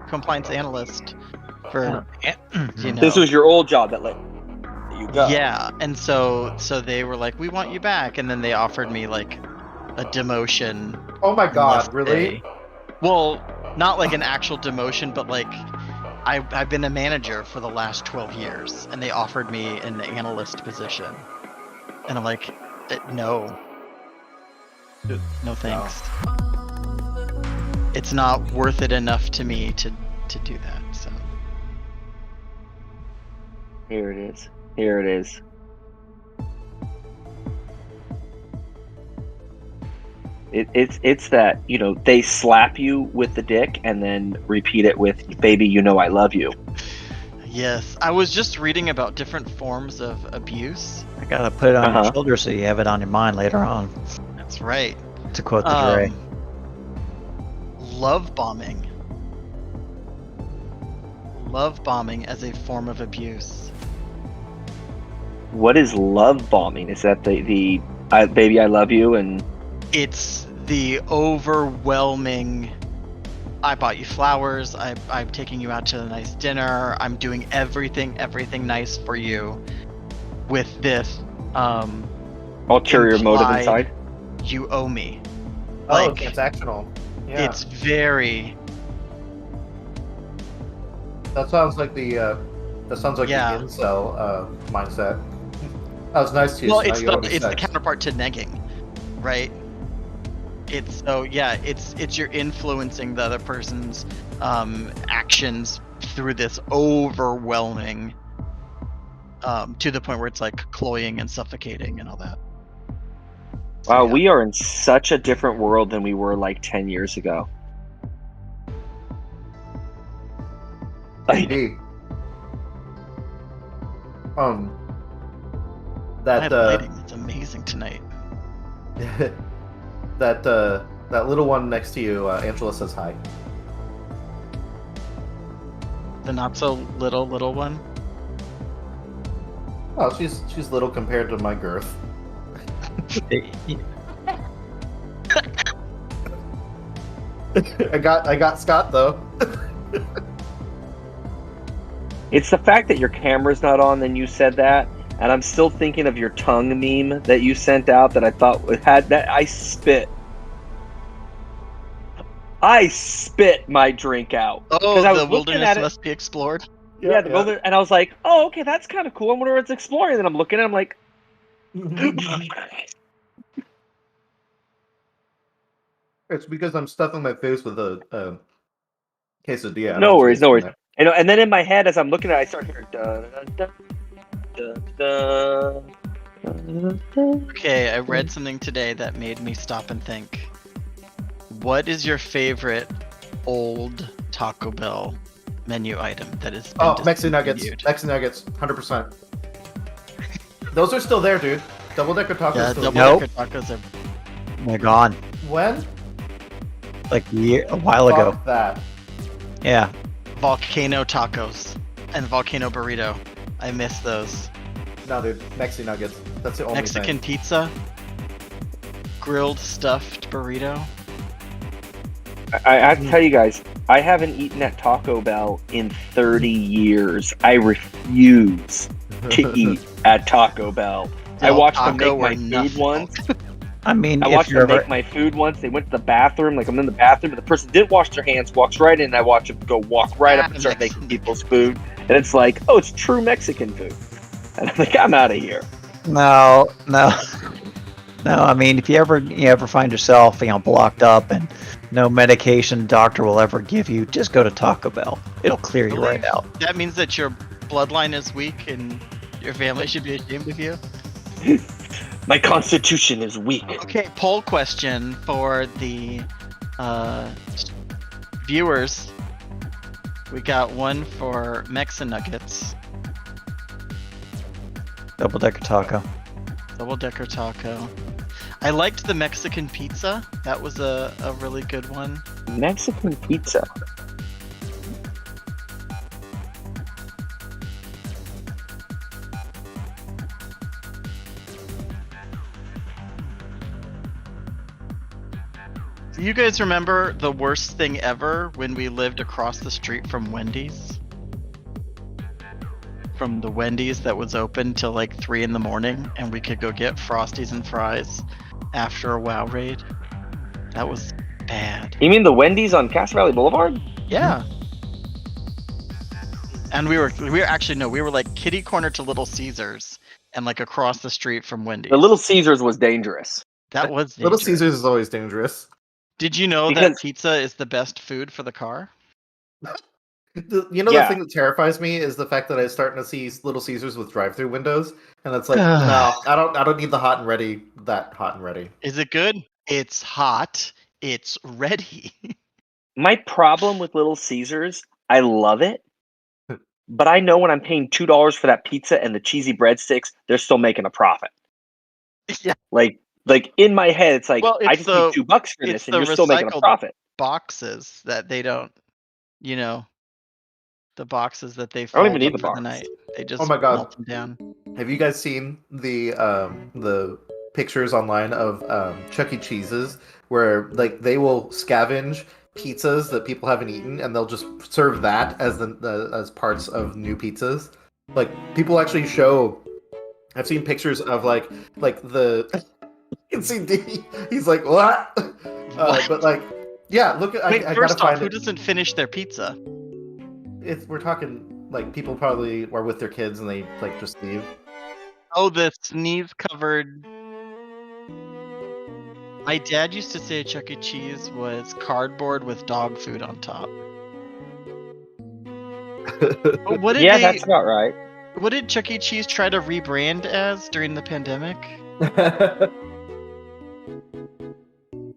compliance analyst for This was your old job that let you go. Yeah, and so they were like, we want you back, and then they offered me like a demotion. Oh my god, unless really? Well, not like an actual demotion, but like I've been a manager for the last 12 years, and they offered me an analyst position, and I'm like, no, no thanks. It's not worth it enough to me to do that. So Here it is. Here it is. It's that, you know, they slap you with the dick and then repeat it with, baby, you know I love you. yes, I was just reading about different forms of abuse. I gotta put it on your shoulder so you have it on your mind later on. That's right. To quote the Dre. Love bombing. Love bombing as a form of abuse. What is love bombing? Is that the baby I love you and It's the overwhelming, I bought you flowers, I'm taking you out to a nice dinner, I'm doing everything nice for you, with this ulterior motive inside? You owe me. Oh, Like, transactional. Yeah. it's very... That sounds like the Yeah. incel mindset. I was nice to you. Well, so now it's you owe me the sex. counterpart to negging, right? It's you're influencing the other person's actions through this overwhelming, to the point where it's like cloying and suffocating and all that. So, Wow, yeah. we are in such a different world than we were like 10 years ago. PD. I That have lighting. It's amazing tonight. that little one next to you, Angela says hi. The not so little one. Oh, she's little compared to my girth. I got Scott though. It's the fact that your camera's not on, then you said that, and I'm still thinking of your tongue meme that you sent out that I thought had that. I spit my drink out. Oh, I was the looking wilderness at it. must be explored. Yeah, the wilderness, and I was like, oh, okay, that's kind of cool. I wonder what it's exploring. And I'm looking at it, I'm like, It's because I'm stuffing my face with a quesadilla. I don't no want worries, to no waste worries. it. And then in my head, as I'm looking at it, I start hearing dun, dun, dun, dun, dun. Okay, I read something today that made me stop and think. What is your favorite old Taco Bell menu item that is? Mexican nuggets. Mexican nuggets, 100%. Those are still there, dude. Double decker tacos. Yeah, still double there. decker tacos are. They're gone. When? Like a while ago. Fuck that. Yeah. Volcano tacos and volcano burrito. I miss those. No, dude. Mexican nuggets. That's the only Mexican thing. pizza. Grilled stuffed burrito. I have to tell you guys, I haven't eaten at Taco Bell in 30 years. I refuse to eat at Taco Bell. I watched them make my food once. I mean, I watched them make my food once. They went to the bathroom, like I'm in the bathroom, and the person didn't wash their hands, walks right in, and I watch them walk right up and start making people's food. And it's like, oh, it's true Mexican food. And I'm like, I'm out of here. No. I mean, if you ever find yourself, blocked up and no medication doctor will ever give you, just go to Taco Bell. It'll clear you right out. That means that your bloodline is weak and your family should be ashamed of you. My constitution is weak. Okay, poll question for the viewers. We got one for Mexican nuggets. Double decker taco. Double decker taco. I liked the Mexican pizza. That was a really good one. Mexican pizza. You guys remember the worst thing ever when we lived across the street from Wendy's? From the Wendy's that was open till like 3 in the morning, and we could go get Frosties and fries after a WoW raid. That was bad. You mean the Wendy's on Cass Valley Boulevard? Yeah. And we were like kitty corner to Little Caesars and like across the street from Wendy's. The Little Caesars was dangerous. That was dangerous. Little Caesars is always dangerous. Did you know that pizza is the best food for the car? The thing that terrifies me is the fact that I'm starting to see Little Caesars with drive-through windows, and it's like, no, I don't need the hot and ready. That hot and ready. Is it good? It's hot. It's ready. My problem with Little Caesars, I love it, but I know when I'm paying $2 for that pizza and the cheesy breadsticks, they're still making a profit. Yeah. Like in my head, it's like, Well, I just paid $2 for this, and you're still making a profit. Boxes that they don't, the boxes that they I don't even fold need up the for box. the night. They just Oh my God. melt them down. Have you guys seen the pictures online of Chuck E. Cheese's where like they will scavenge pizzas that people haven't eaten and they'll just serve that as as parts of new pizzas? Like people actually show. I've seen pictures of like the. You can see D. He's like what? But like yeah, look at. Wait, I first gotta off, find who it. doesn't finish their pizza? We're talking like people probably are with their kids and they like just leave. Oh, the sneeze-covered. My dad used to say Chuck E. Cheese was cardboard with dog food on top. But what did That's about right. What did Chuck E. Cheese try to rebrand as during the pandemic?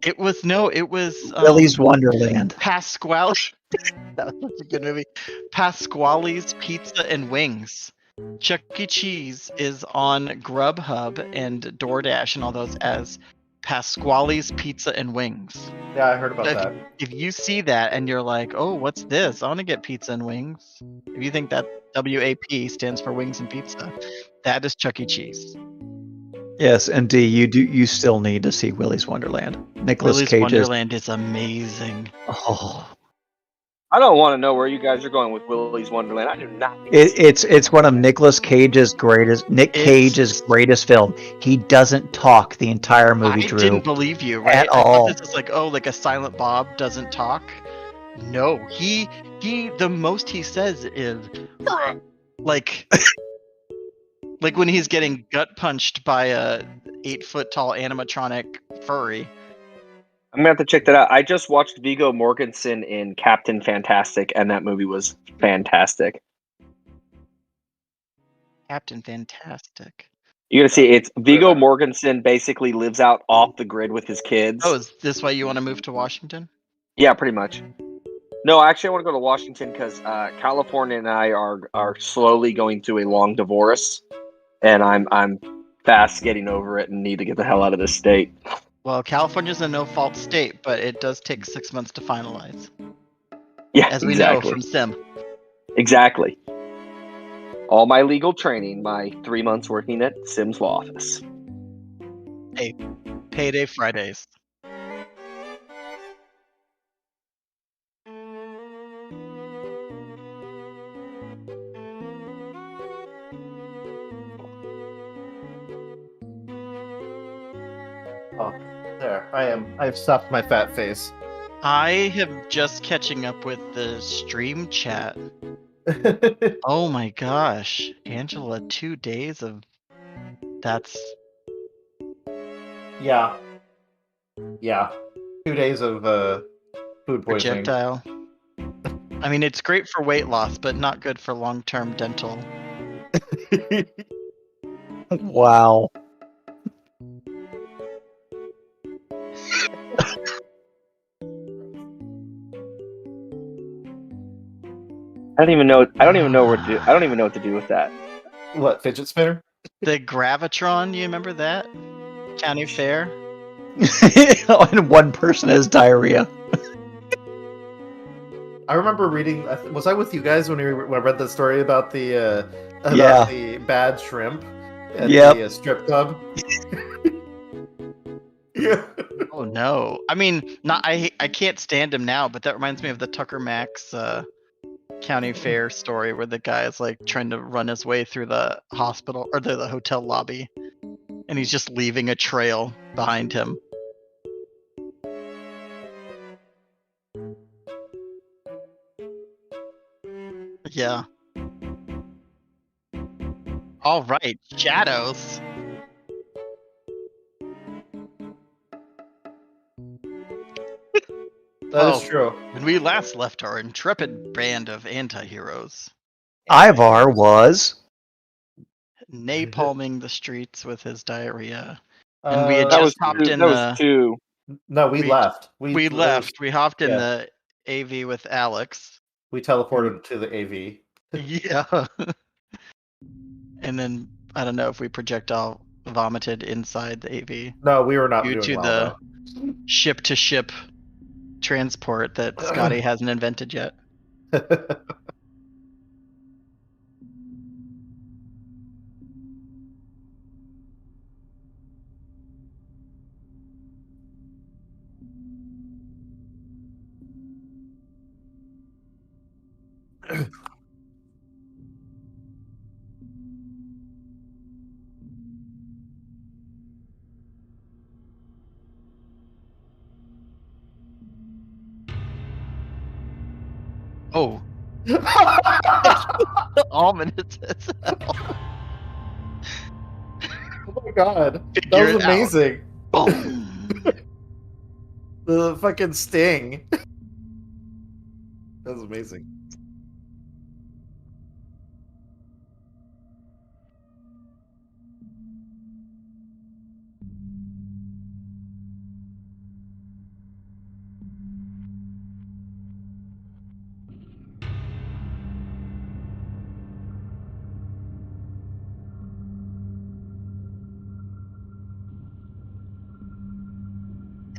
It was Willy's Wonderland. Pasquale. That was such a good movie. Pasquale's Pizza and Wings. Chuck E. Cheese is on Grubhub and DoorDash and all those as Pasquale's Pizza and Wings. Yeah, I heard about that. If you see that and you're like, oh, what's this? I want to get pizza and wings. If you think that WAP stands for wings and pizza, that is Chuck E. Cheese. Yes, and D, you still need to see Willy's Wonderland. Nicolas Willy's Cage's Wonderland is amazing. Oh, I don't want to know where you guys are going with Willy's Wonderland. I do not. it's one of Nicolas Cage's greatest film. He doesn't talk the entire movie, Drew. I didn't believe you, right? At all. This is like, like a Silent Bob doesn't talk. No, he the most he says is like like when he's getting gut punched by a 8-foot tall animatronic furry. I'm gonna have to check that out. I just watched Viggo Mortensen in Captain Fantastic, and that movie was fantastic. Captain Fantastic. You gotta see, it's Viggo Mortensen basically lives out off the grid with his kids. Oh, is this why you want to move to Washington? Yeah, pretty much. No, actually, I want to go to Washington because California and I are slowly going through a long divorce, and I'm fast getting over it and need to get the hell out of this state. Well, California's a no-fault state, but it does take 6 months to finalize. Yeah, As we exactly. know from Sim. Exactly. All my legal training, my 3 months working at Sim's law office. Hey, payday Fridays. Oh, there. I've stuffed my fat face. I am just catching up with the stream chat. Oh my gosh. Angela, 2 days of... That's... Yeah. 2 days of food poisoning. projectile. I mean, it's great for weight loss, but not good for long-term dental. wow. I don't even know what to do with that. What, fidget spinner? The Gravitron, you remember that? County Fair? And one person has diarrhea. I remember reading. Was I with you guys when I read the story about the the bad shrimp at the strip club? Yeah. Oh no! I mean, not I can't stand him now, but that reminds me of the Tucker Max county fair story where the guy is like trying to run his way through the hospital or the hotel lobby, and he's just leaving a trail behind him. Yeah. All right, shadows. That is true. When we last left our intrepid band of anti-heroes, Ivar was. napalming the streets with his diarrhea, and we had That was just hopped two. in That the. was two. No, we left. We left. We hopped in yeah. the AV with Alex. We teleported to the AV. Yeah. And then I don't know if we projectile vomited inside the AV No, we were not due doing to well. the ship-to-ship transport that Scotty hasn't invented yet. Though. Oh. Ominous as hell. Oh my god, Figure that was it out. amazing. Boom. The fucking sting. That was amazing.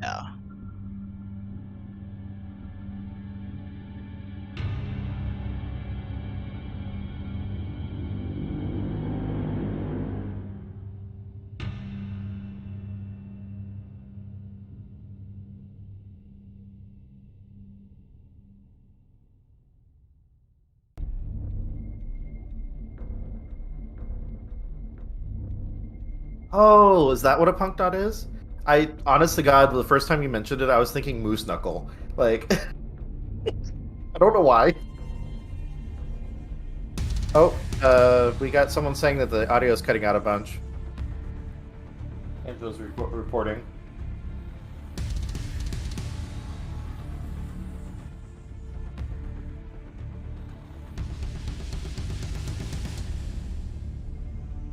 Yeah. Oh, is that what a punk dot is? I, honest to God, the first time you mentioned it, I was thinking moose knuckle. Like, I don't know why. Oh, we got someone saying that the audio is cutting out a bunch. Angela's reporting.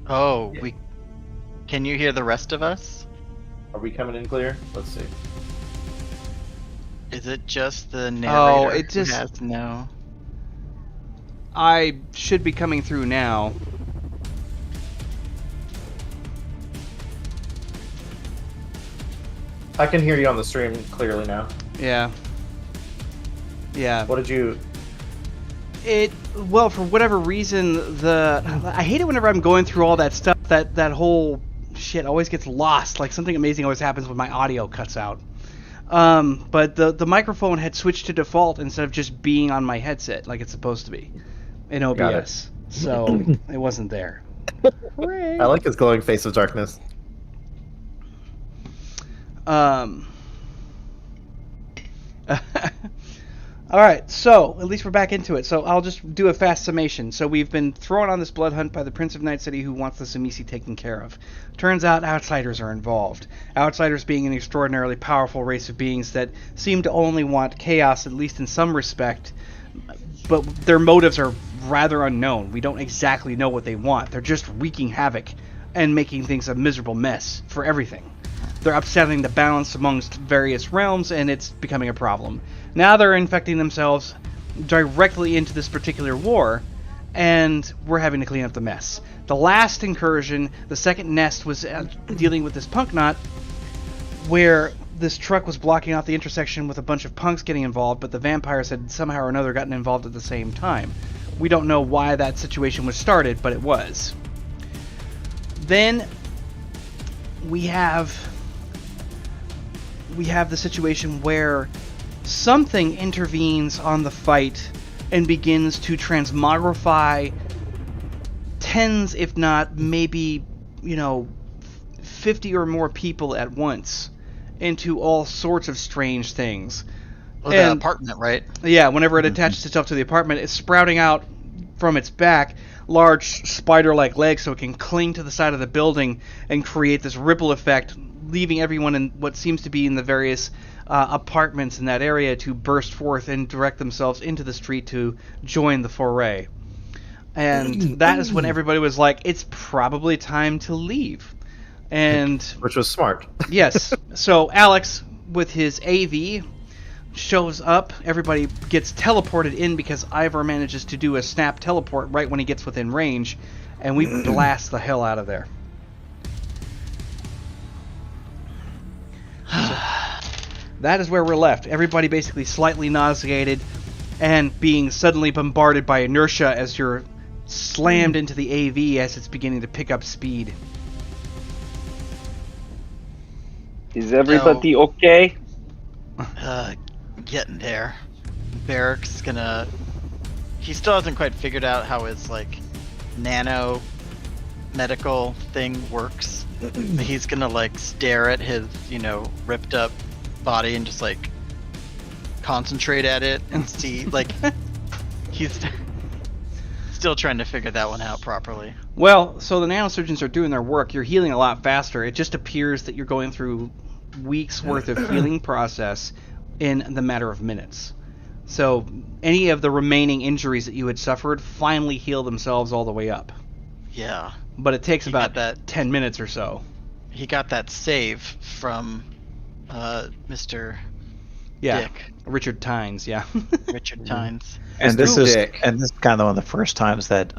Oh, Yeah. we. Can you hear the rest of us? Are we coming in clear? Let's see. Is it just the narrator it just- who has no? I should be coming through now. I can hear you on the stream clearly now. Yeah. Yeah. What did you... Well, for whatever reason, I hate it whenever I'm going through all that stuff. That whole shit always gets lost. Like something amazing always happens when my audio cuts out. But the microphone had switched to default instead of just being on my headset like it's supposed to be in OBS. So it wasn't there. I like his glowing face of darkness. All right, so at least we're back into it. So I'll just do a fast summation. So we've been thrown on this blood hunt by the Prince of Night City who wants the Sumisi taken care of. Turns out outsiders are involved. Outsiders being an extraordinarily powerful race of beings that seem to only want chaos, at least in some respect, but their motives are rather unknown. We don't exactly know what they want. They're just wreaking havoc and making things a miserable mess for everything. They're upsetting the balance amongst various realms, and it's becoming a problem. Now they're infecting themselves directly into this particular war, and we're having to clean up the mess. The last incursion, the second nest, was dealing with this punk knot, where this truck was blocking out the intersection with a bunch of punks getting involved, but the vampires had somehow or another gotten involved at the same time. We don't know why that situation was started, but it was. Then we have we have the situation where something intervenes on the fight and begins to transmogrify tens, if not maybe, 50 or more people at once into all sorts of strange things. Oh, the apartment, right? Yeah, whenever it attaches itself to the apartment, it's sprouting out from its back large spider-like legs so it can cling to the side of the building and create this ripple effect, leaving everyone in what seems to be in the various apartments in that area to burst forth and direct themselves into the street to join the foray. And that is when everybody was like, it's probably time to leave. And Which was smart. yes. So Alex, with his AV, shows up. Everybody gets teleported in because Ivar manages to do a snap teleport right when he gets within range, and we blast the hell out of there. So, that is where we're left. Everybody basically slightly nauseated and being suddenly bombarded by inertia as you're slammed into the AV as it's beginning to pick up speed. Is everybody okay? Getting there. Barrick's gonna... He still hasn't quite figured out how his, nano medical thing works. He's gonna, stare at his, ripped up body and just, concentrate at it and see, he's still trying to figure that one out properly. Well, so the nanosurgeons are doing their work. You're healing a lot faster. It just appears that you're going through weeks worth of healing process in the matter of minutes. So any of the remaining injuries that you had suffered finally heal themselves all the way up. Yeah. But it takes about 10 minutes or so. He got that save from Mr. Yeah. Dick. Richard Tynes, yeah. Richard Tynes. And this is kind of one of the first times that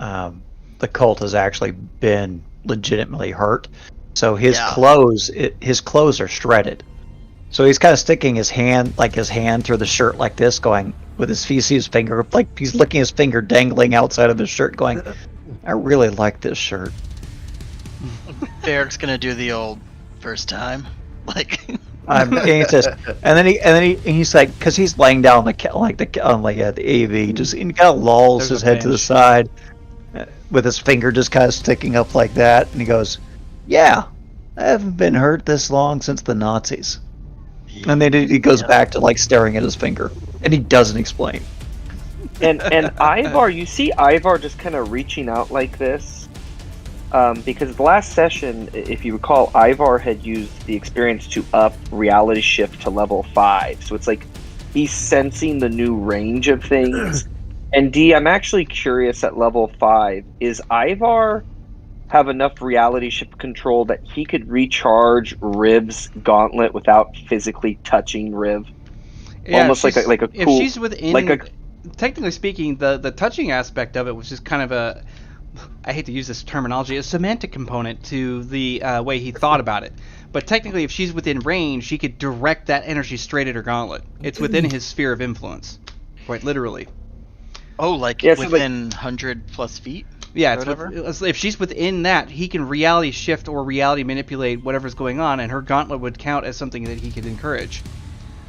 the cult has actually been legitimately hurt. So his clothes are shredded. So he's kind of sticking his hand through the shirt like this, going with his his finger, like he's licking his finger dangling outside of his shirt, going, "I really like this shirt." Barrick's gonna do the old first time, he's like, because he's laying down the AV, just he kind of lolls his head to the side, with his finger just kind of sticking up like that, and he goes, "Yeah, I haven't been hurt this long since the Nazis." And then he goes back to staring at his finger, and he doesn't explain. And Ivar, you see Ivar just kind of reaching out like this, because the last session, if you recall, Ivar had used the experience to up reality shift to level 5. So it's like he's sensing the new range of things. And D, I'm actually curious at level 5, is Ivar have enough reality shift control that he could recharge Riv's gauntlet without physically touching Riv? Yeah, almost like a cool... If she's within... technically speaking, the touching aspect of it was just kind of a... I hate to use this terminology, a semantic component to the way he thought about it. But technically, if she's within range, she could direct that energy straight at her gauntlet. It's within his sphere of influence. Quite literally. Oh, within 100 plus feet? Yeah, if she's within that, he can reality shift or reality manipulate whatever's going on, and her gauntlet would count as something that he could encourage.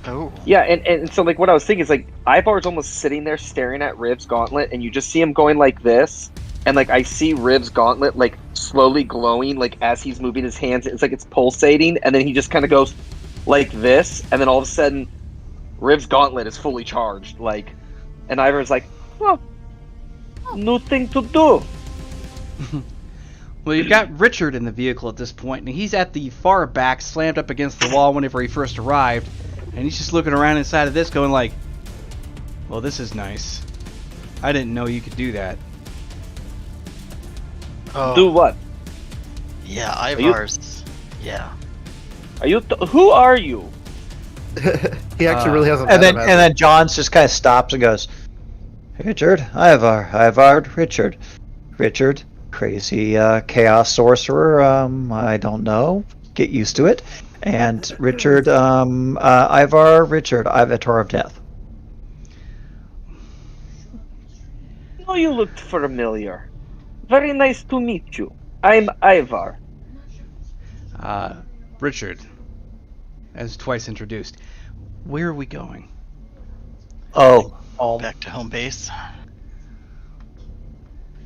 Oh. Yeah, and so what I was thinking is Ivar's almost sitting there staring at Riv's gauntlet, and you just see him going like this, and I see Riv's gauntlet slowly glowing as he's moving his hands. It's it's pulsating, and then he just kind of goes like this, and then all of a sudden, Riv's gauntlet is fully charged. And Ivar's like, well, nothing to do. Well, you've got Richard in the vehicle at this point, and he's at the far back, slammed up against the wall whenever he first arrived, and he's just looking around inside of this going well, this is nice. I didn't know you could do that. Oh. Do what? Yeah, Ivar's... Yeah. Are you... who are you? He actually really hasn't. And then Johns just kind of stops and goes, "Richard, Ivar, Richard, crazy chaos sorcerer. I don't know. Get used to it." And Richard, Ivar, Richard, Ivatar of Death. Oh, you looked familiar. Very nice to meet you. I'm Ivar. Richard, as twice introduced. Where are we going? Oh, Back to home base.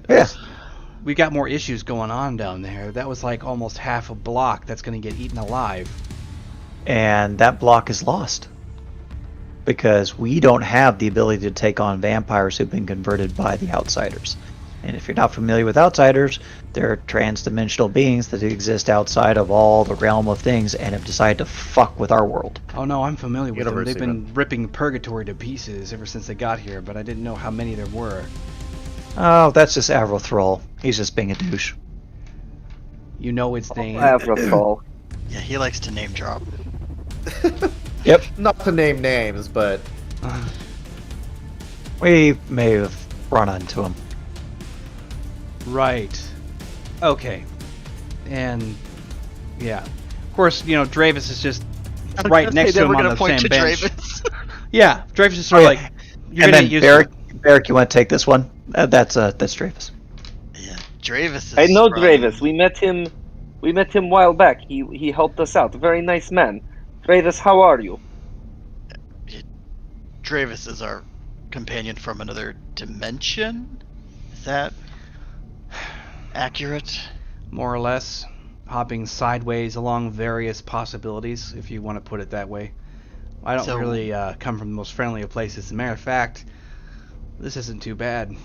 yeah. We got more issues going on down there. That was like almost half a block that's going to get eaten alive. And that block is lost. Because we don't have the ability to take on vampires who've been converted by the Outsiders. And if you're not familiar with Outsiders, they're trans-dimensional beings that exist outside of all the realm of things and have decided to fuck with our world. Oh no, I'm familiar with them. Universe They've been ripping Purgatory to pieces ever since they got here, but I didn't know how many there were. Oh, that's just Avrothrall. He's just being a douche. You know its name. Avrothrall. Yeah, he likes to name drop. Yep. Not to name names, but We may have run into him. Right. Okay. And yeah, of course, you know, Dravis is just right next to him on the same bench. Yeah, Dravis is sort of like, you're And gonna then use Barrick, you want to take this one? That's Dravis. Yeah, Dravis is I know from- Dravis. We met him a while back. He helped us out. A very nice man. Dravis, how are you? Dravis is our companion from another dimension? Is that accurate? more or less, hopping sideways along various possibilities, if you want to put it that way. I don't So- really come from the most friendly of places. As a matter of fact, this isn't too bad,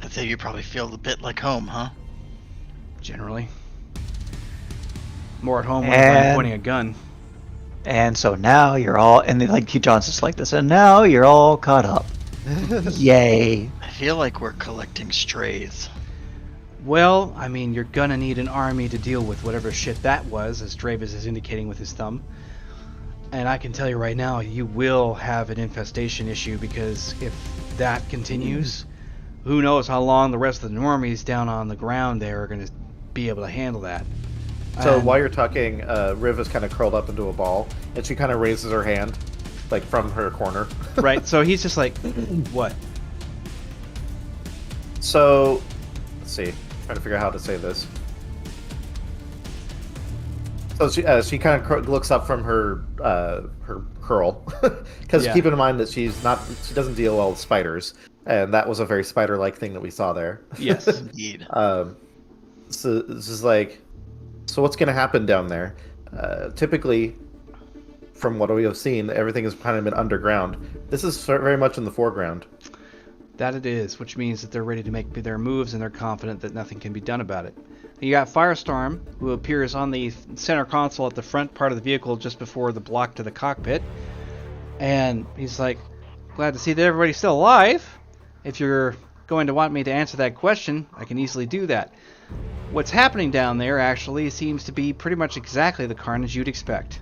I'd say you probably feel a bit like home, huh? generally. More at home when And- I'm pointing a gun. And so now you're all, and then, like John's just like this, and now you're all caught up. Yay. I feel like we're collecting strays. Well, I mean, you're gonna need an army to deal with whatever shit that was, as Dravis is indicating with his thumb. And I can tell you right now, you will have an infestation issue, because if that continues, who knows how long the rest of the normies down on the ground there are gonna be able to handle that. So And- while you're talking, Riv is kind of curled up into a ball, and she kind of raises her hand, like from her corner. Right, so he's just like, what? So, let's see. Trying to figure out how to say this. So she kind of looks up from her curl, because Yeah. keep in mind that she doesn't deal well with spiders, and that was a very spider-like thing that we saw there. Yes. Indeed. So this is like, so what's going to happen down there? Typically, from what we have seen, everything has kind of been underground. This is very much in the foreground. That it is, which means that they're ready to make their moves and they're confident that nothing can be done about it. You got Firestorm, who appears on the center console at the front part of the vehicle just before the block to the cockpit. And he's like, glad to see that everybody's still alive. If you're going to want me to answer that question, I can easily do that. What's happening down there actually seems to be pretty much exactly the carnage you'd expect.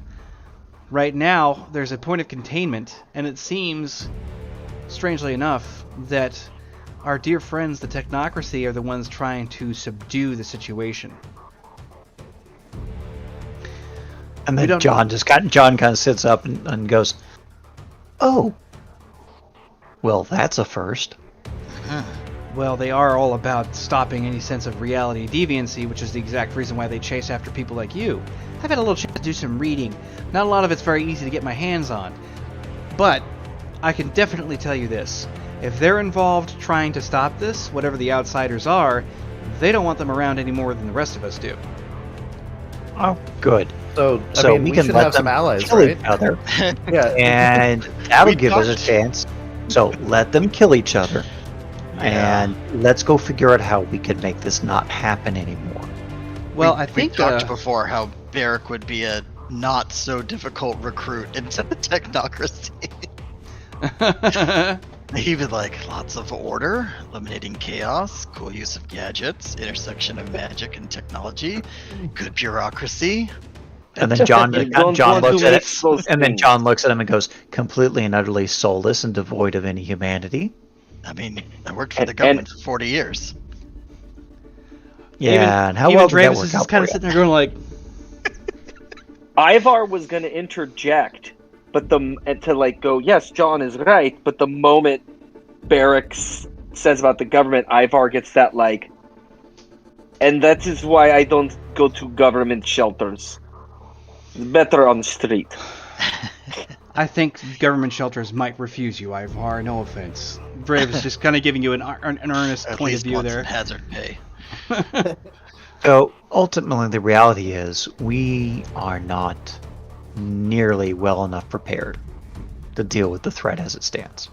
Right now, there's a point of containment, and it seems, strangely enough, that our dear friends, the Technocracy, are the ones trying to subdue the situation. And We then don't- John kind of sits up and goes, "Oh, well, that's a first." Well, they are all about stopping any sense of reality deviancy, which is the exact reason why they chase after people like you. I've had a little chance to do some reading. Not a lot of it's very easy to get my hands on. But I can definitely tell you this. If they're involved trying to stop this, whatever the outsiders are, they don't want them around any more than the rest of us do. Oh, good. So, So I mean, we we can should let have some them allies, kill right? each other, Yeah. and that'll We give us a talked- chance. So let them kill each other, Yeah. and let's go figure out how we can make this not happen anymore. Well, we, I think we talked before how Barrick would be a not so difficult recruit into the Technocracy. He would like lots of order, eliminating chaos, cool use of gadgets, intersection of magic and technology, good bureaucracy. And then John You don't John want looks to at mix it, those and then things. John looks at him and goes, "Completely and utterly soulless and devoid of any humanity." I mean, I worked for the And- government for 40 years. Yeah, and how even well did that Dravis work is out just kind for of you? sitting there going like, Ivar was going to interject, but to like go, yes, John is right. But the moment Barracks says about the government, Ivar gets that like, and that is why I don't go to government shelters. It's better on the street. I think government shelters might refuse you, Ivar. No offense. Brave is just kind of giving you an earnest At point of least view want there. some hazard pay. So ultimately, the reality is we are not nearly well enough prepared to deal with the threat as it stands.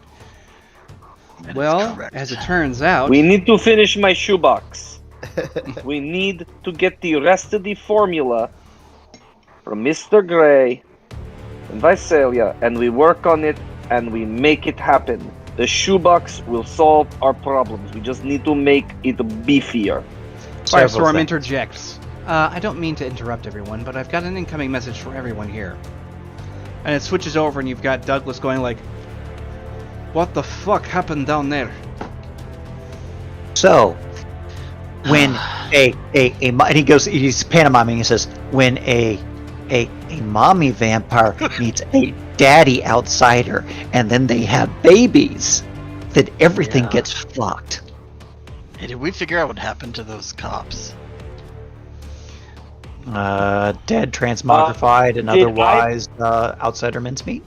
That is Well, correct. as it turns out, We need to finish my shoebox. We need to get the rest of the formula from Mr. Gray and Visalia, and we work on it and we make it happen. The shoebox will solve our problems. We just need to make it beefier. Several Firestorm things. interjects. I don't mean to interrupt everyone, but I've got an incoming message for everyone here. And it switches over and you've got Douglas going like, what the fuck happened down there? So, when and he goes, he's pantomiming. He says, when a mommy vampire meets a daddy outsider, and then they have babies, then everything gets fucked. Hey, did we figure out what happened to those cops? Dead, transmogrified, and did otherwise outsider mincemeat.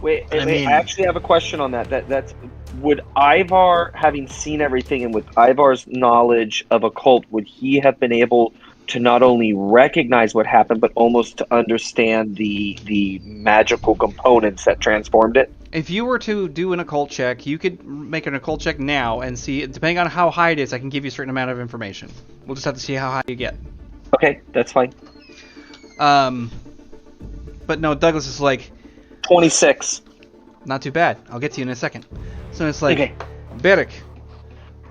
Wait, I mean- I actually have a question on that. That's would Ivar, having seen everything, and with Ivar's knowledge of occult, would he have been able to not only recognize what happened, but almost to understand the magical components that transformed it? If you were to do an occult check, you could make an occult check now and see, depending on how high it is, I can give you a certain amount of information. We'll just have to see how high you get. Okay, that's fine. But no, Douglas is like, 26. not too bad. I'll get to you in a second. So it's like, Okay. Beric,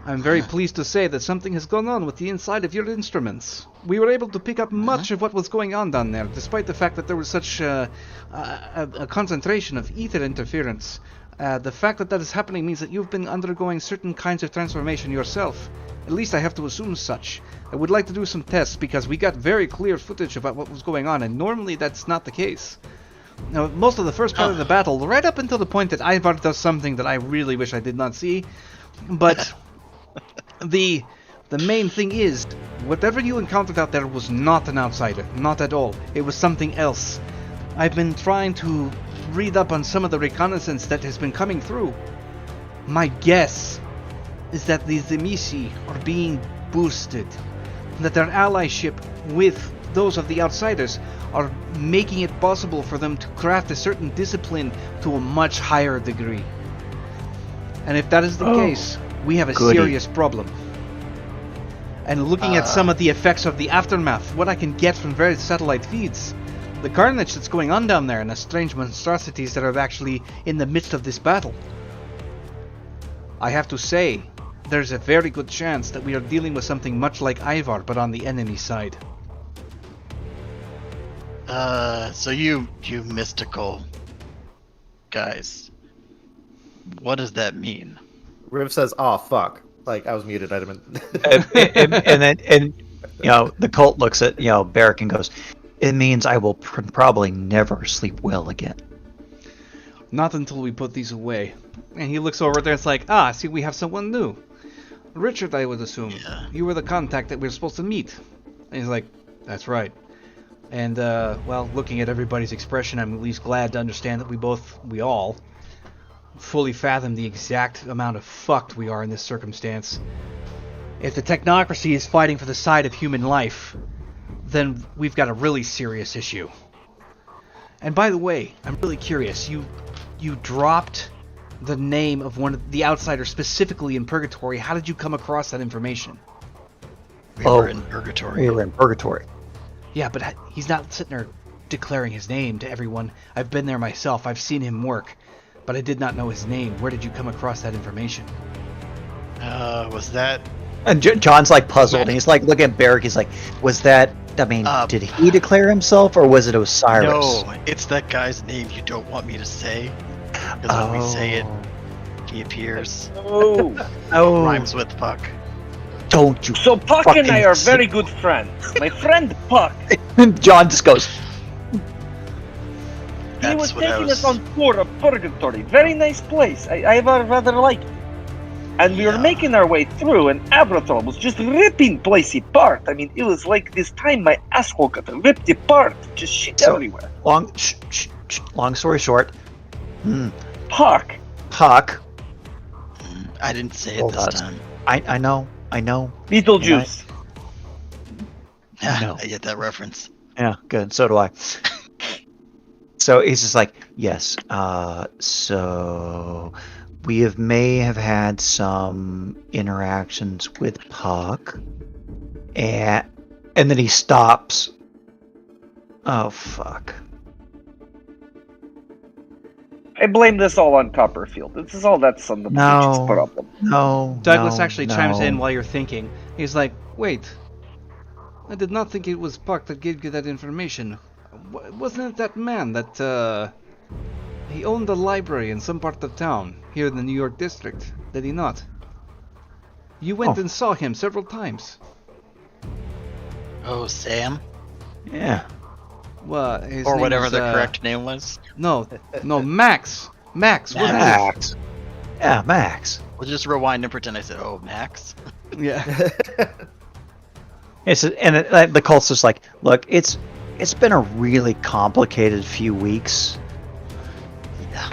I'm very pleased to say that something has gone on with the inside of your instruments. We were able to pick up much of what was going on down there, despite the fact that there was such a concentration of ether interference. The fact that that is happening means that you've been undergoing certain kinds of transformation yourself. At least I have to assume such. I would like to do some tests because we got very clear footage about what was going on, and normally that's not the case. Now, most of the first part of the battle, right up until the point that Ivar does something that I really wish I did not see, but the main thing is, whatever you encountered out there was not an outsider, not at all. It was something else. I've been trying to read up on some of the reconnaissance that has been coming through. My guess is that the Zemisi are being boosted, that their allyship with those of the outsiders are making it possible for them to craft a certain discipline to a much higher degree. And if that is the case, we have a serious problem. And looking at some of the effects of the aftermath, what I can get from various satellite feeds, the carnage that's going on down there, and the strange monstrosities that are actually in the midst of this battle, I have to say, there's a very good chance that we are dealing with something much like Ivar, but on the enemy side. So you mystical guys, what does that mean? Riv says, "Oh fuck!" Like I was muted. I didn't. and you know, the cult looks at Beric and goes, "It means I will probably never sleep well again." Not until we put these away. And he looks over there and it's like, see, we have someone new. Richard, I would assume. Yeah. You were the contact that we were supposed to meet. And he's like, that's right. And, well, looking at everybody's expression, I'm at least glad to understand that we all, fully fathom the exact amount of fucked we are in this circumstance. If the technocracy is fighting for the side of human life, then we've got a really serious issue. And by the way, I'm really curious, you dropped the name of one of the outsiders specifically in Purgatory. How did you come across that information? We were in purgatory. We were in purgatory. Yeah, but he's not sitting there declaring his name to everyone. I've been there myself. I've seen him work. But I did not know his name. Where did you come across that information? Was that? And John's like puzzled, and he's like looking at Beric. He's like, "Was that? I mean, did he declare himself, or was it Osiris?" No, it's that guy's name you don't want me to say. Because when we say it, he appears. Oh, Rhymes with Puck. Don't you? so Puck and I are very good friends. My friend Puck. John just goes, He That's was what I taking was- us on tour of Purgatory. Very nice place. I rather like it. And we were making our way through, and Avatar was just ripping place apart. I mean, it was like this time my asshole got ripped apart. Just shit everywhere. Long story short. Puck. I didn't say it this time. I know. Beetlejuice. No. I get that reference. Yeah, good. So do I. So he's just like, yes. So we may have had some interactions with Puck, and then he stops. Oh fuck! I blame this all on Copperfield. This is all that son of a bitch's problem. No. Douglas actually chimes in while you're thinking. He's like, wait. I did not think it was Puck that gave you that information. Wasn't it that man that, he owned a library in some part of town, here in the New York district, did he not? You went and saw him several times. Oh, Sam? Yeah. Well, his or name whatever was, the correct name was. No, Max. Max. Max. Yeah, Max. We'll just rewind and pretend I said, "Oh, Max." Yeah. The cult's just like, look, it's been a really complicated few weeks. Yeah.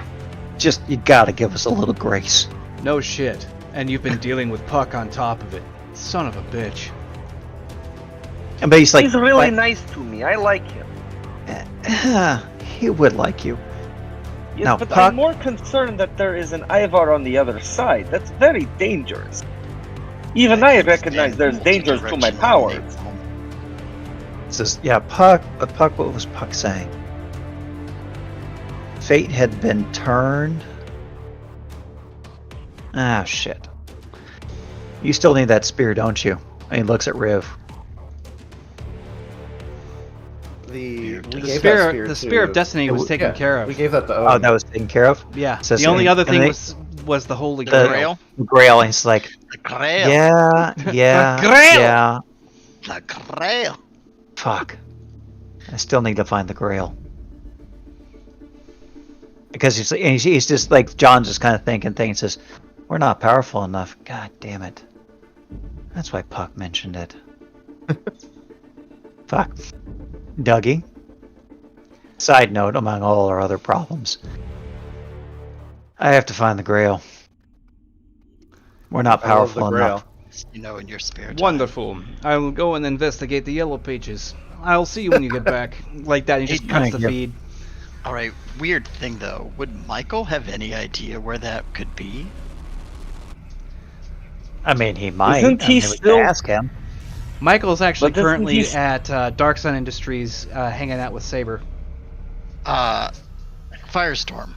Just you gotta give us a little grace. No shit. And you've been dealing with Puck on top of it. Son of a bitch. But he's like, he's really nice to me. I like him. He would like you. Yes, now, but Puck, I'm more concerned that there is an Ivar on the other side. That's very dangerous. Even I recognize there's dangers to my powers. Says, yeah, Puck. But Puck, what was Puck saying? Fate had been turned. Ah, shit. You still need that spear, don't you? And he looks at Riv. The spear of destiny was taken care of. We gave that to Owen. Oh, that was taken care of? Yeah. Says, the only other thing was the Holy Grail. The Grail. And he's like, The Grail. yeah. The Grail! Yeah. The Grail. Fuck. I still need to find the Grail. Because he's just like, John's just kind of thinking, says, we're not powerful enough. God damn it. That's why Puck mentioned it. Fuck. Dougie. Side note, among all our other problems, I have to find the Grail. We're not powerful enough. You know, in your spare time. Wonderful. I will go and investigate the Yellow Pages. I'll see you when you get back. Like that, he just cuts the feed. All right. Weird thing though. Would Michael have any idea where that could be? I mean, he might. Isn't he still... ask him. Michael's actually currently at Dark Sun Industries, hanging out with Saber. Firestorm.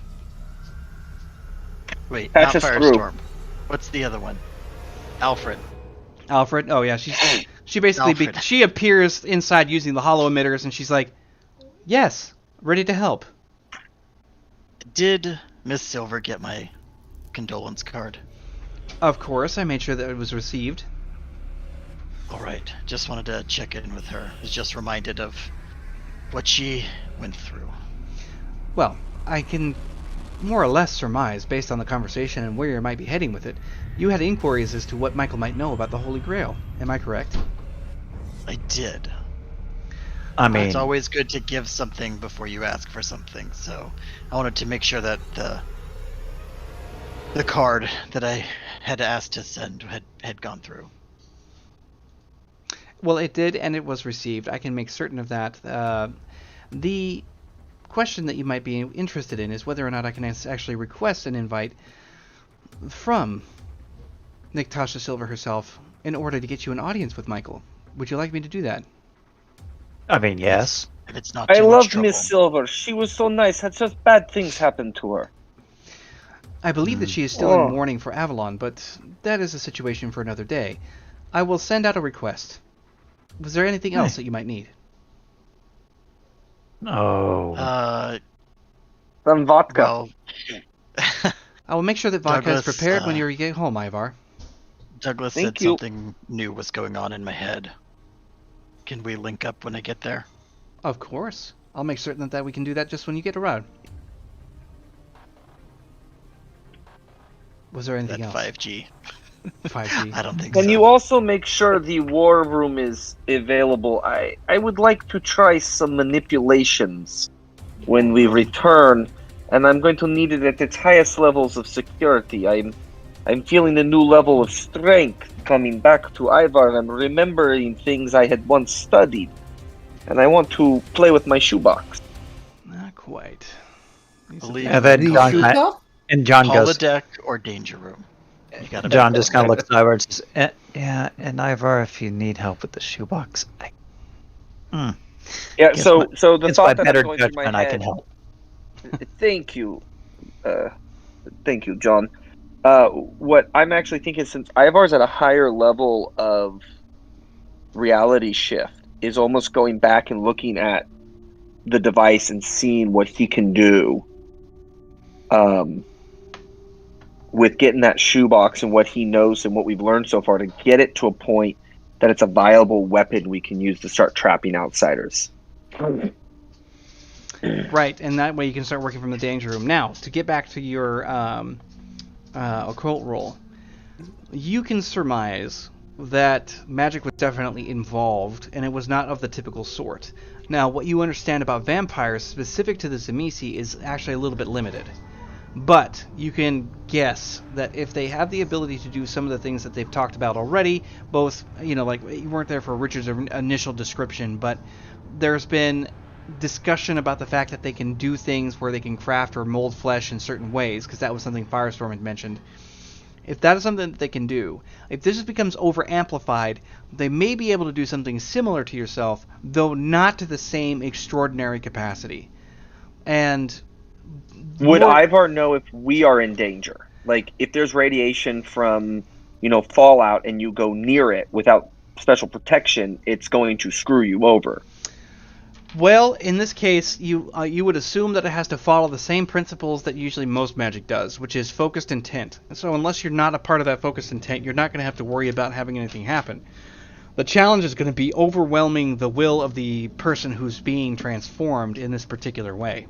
Wait, That's not a Firestorm. What's the other one? Alfred. Alfred? Oh yeah, she basically she appears inside using the hollow emitters, and she's like, "Yes, ready to help." Did Miss Silver get my condolence card? Of course, I made sure that it was received. All right, just wanted to check in with her. I was just reminded of what she went through. Well, I can more or less surmise, based on the conversation and where you might be heading with it, you had inquiries as to what Michael might know about the Holy Grail. Am I correct? I did. I mean, it's always good to give something before you ask for something, so I wanted to make sure that the card that I had asked to send had gone through. Well, it did, and it was received. I can make certain of that. The question that you might be interested in is whether or not I can actually request an invite from Natasha Silver herself in order to get you an audience with Michael. Would you like me to do that? I mean, yes. If it's not too I much loved trouble. Miss Silver. She was so nice. Had such bad things happen to her. I believe that she is still in mourning for Avalon, but that is a situation for another day. I will send out a request. Was there anything else that you might need? Oh. Some vodka. Well, I will make sure that vodka is Douglas, prepared when you get home, Ivar. Douglas said something new was going on in my head. Can we link up when I get there? Of course. I'll make certain that we can do that just when you get around. Was there anything That else? 5G. 5G. I don't think Can so. you also make sure the war room is available? I would like to try some manipulations when we return, and I'm going to need it at its highest levels of security. I'm feeling a new level of strength coming back to Ivar. I'm remembering things I had once studied, and I want to play with my shoebox. Not quite. Believe And then The John, shoe top? and John goes. Holodeck or danger room. You gotta John pick just one. kind of looks at Ivar and says, yeah, and Ivar, if you need help with the shoebox, Yeah. Guess So my- so the it's my thought that's better going through my judgment. I can head. help. Thank you, John. What I'm actually thinking, since Ivar's at a higher level of reality shift, is almost going back and looking at the device and seeing what he can do with getting that shoebox and what he knows and what we've learned so far to get it to a point that it's a viable weapon we can use to start trapping outsiders. Right, and that way you can start working from the danger room. Now, to get back to your occult roll, you can surmise that magic was definitely involved, and it was not of the typical sort. Now, what you understand about vampires specific to the Tzimisce is actually a little bit limited. But you can guess that if they have the ability to do some of the things that they've talked about already, both, like you weren't there for Richard's initial description, but there's been discussion about the fact that they can do things where they can craft or mold flesh in certain ways, because that was something Firestorm had mentioned. If that is something that they can do, if this becomes over-amplified, they may be able to do something similar to yourself, though not to the same extraordinary capacity. And would Ivar know if we are in danger? Like, if there's radiation from, fallout and you go near it without special protection, it's going to screw you over. Well, in this case, you would assume that it has to follow the same principles that usually most magic does, which is focused intent. So unless you're not a part of that focused intent, you're not going to have to worry about having anything happen. The challenge is going to be overwhelming the will of the person who's being transformed in this particular way.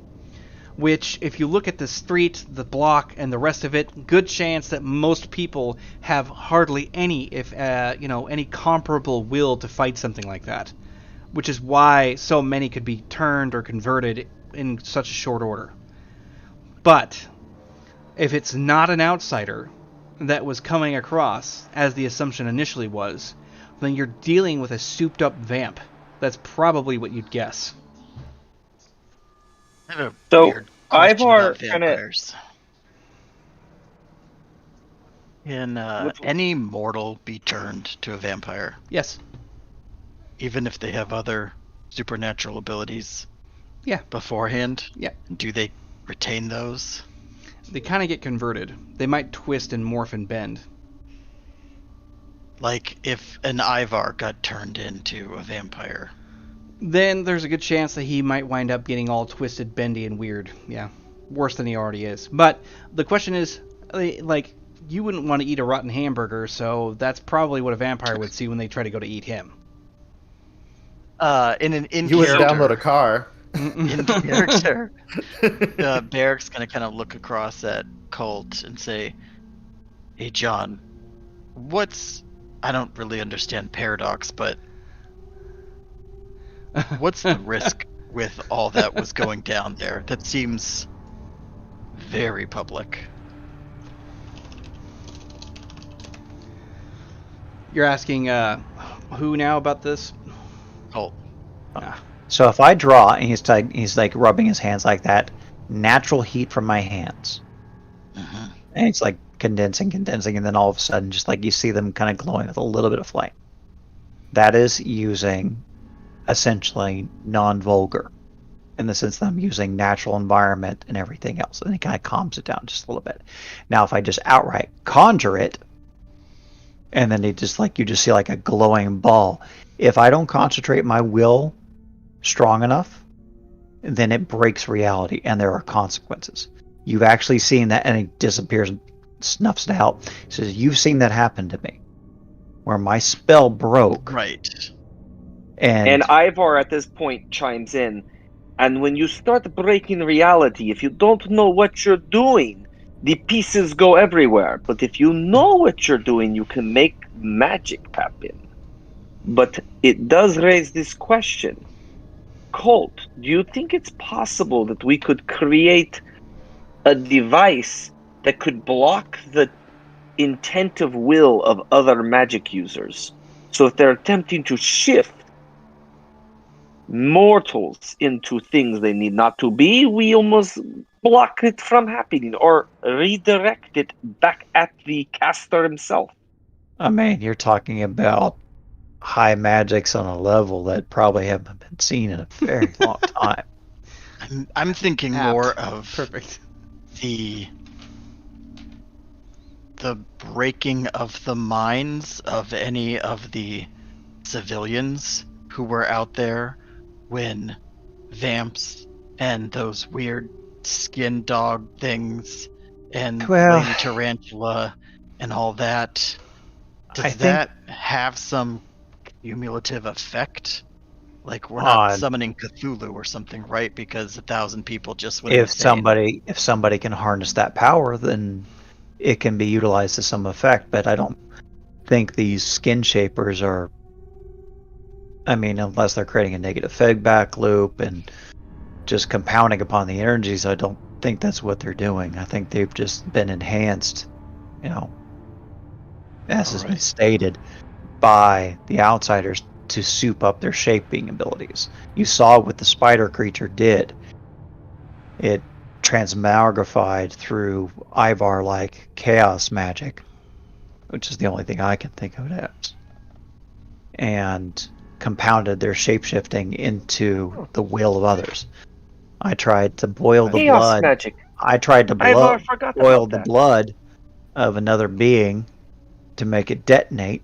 Which, if you look at the street, the block, and the rest of it, good chance that most people have hardly any, any comparable will to fight something like that. Which is why so many could be turned or converted in such a short order. But if it's not an outsider that was coming across, as the assumption initially was, then you're dealing with a souped-up vamp. That's probably what you'd guess. I have a So, weird question Ivar about vampires. Can any mortal be turned to a vampire? Yes. Even if they have other supernatural abilities? Yeah. Beforehand? Yeah. Do they retain those? They kind of get converted. They might twist and morph and bend. Like if an Ivar got turned into a vampire. Then there's a good chance that he might wind up getting all twisted, bendy, and weird. Yeah. Worse than he already is. But the question is, you wouldn't want to eat a rotten hamburger, so that's probably what a vampire would see when they try to go to eat him. You would download a car. In character, Barrick's gonna kind of look across at Colt and say, "Hey, John, I don't really understand paradox, but what's the risk with all that was going down there? That seems very public." You're asking who now about this? Colt. So if I draw and he's like rubbing his hands like that, natural heat from my hands, and it's like condensing, and then all of a sudden, just like you see them kind of glowing with a little bit of flame. That is using essentially non-vulgar, in the sense that I'm using natural environment and everything else, and it kind of calms it down just a little bit. Now, if I just outright conjure it, and then you just see like a glowing ball. If I don't concentrate my will strong enough, then it breaks reality, and there are consequences. You've actually seen that, and it disappears, snuffs it out. He says, "You've seen that happen to me, where my spell broke." Right. And Ivar at this point chimes in, and when you start breaking reality, if you don't know what you're doing, the pieces go everywhere. But if you know what you're doing, you can make magic happen. But it does raise this question. Colt, do you think it's possible that we could create a device that could block the intent of will of other magic users? So if they're attempting to shift mortals into things they need not to be, we almost block it from happening or redirect it back at the caster himself. I mean, you're talking about high magics on a level that probably haven't been seen in a very long time. I'm thinking more of Perfect. the breaking of the minds of any of the civilians who were out there when Vamps and those weird skin dog things and Lady Tarantula and all that. Does that have some cumulative effect? Like, we're not summoning Cthulhu or something, right? Because 1,000 people just went insane. If somebody can harness that power, then it can be utilized to some effect. But I don't think these skin shapers are. I mean, unless they're creating a negative feedback loop and just compounding upon the energies, I don't think that's what they're doing. I think they've just been enhanced, as has been stated, by the outsiders to soup up their shaping abilities. You saw what the spider creature did. It transmogrified through Ivar-like chaos magic, which is the only thing I can think of it as, and compounded their shapeshifting into the will of others. I tried to boil the chaos blood. Magic. I tried to boil the that. blood of another being to make it detonate,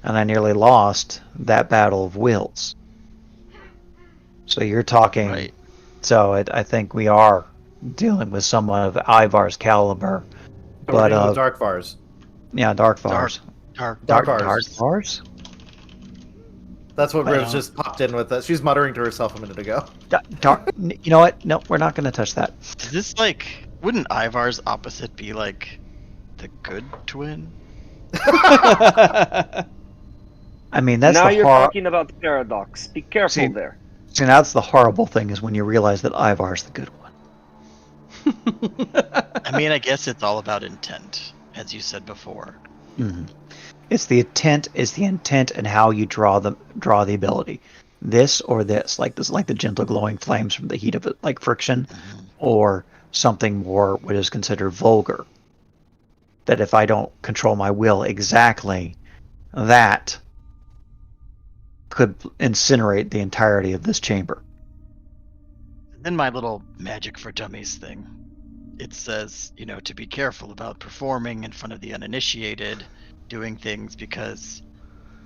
and I nearly lost that battle of wills. So you're talking. Right. So I think we are dealing with someone of Ivar's caliber, but Dark Vars. Yeah, Dark Vars. Dark Vars. Dark Vars. That's what Riv's just popped in with. She's muttering to herself a minute ago. You know what? No, we're not going to touch that. Is this like? Wouldn't Ivar's opposite be like the good twin? I mean, that's now the you're talking about the paradox. Be careful there. See, that's the horrible thing is when you realize that Ivar's the good one. I mean, I guess it's all about intent, as you said before. Mm-hmm. It's the intent, and how you draw the ability. This or this, like the gentle glowing flames from the heat of it, like friction, or something more what is considered vulgar. That if I don't control my will exactly, that could incinerate the entirety of this chamber. In my little Magic for Dummies thing, it says, to be careful about performing in front of the uninitiated, doing things because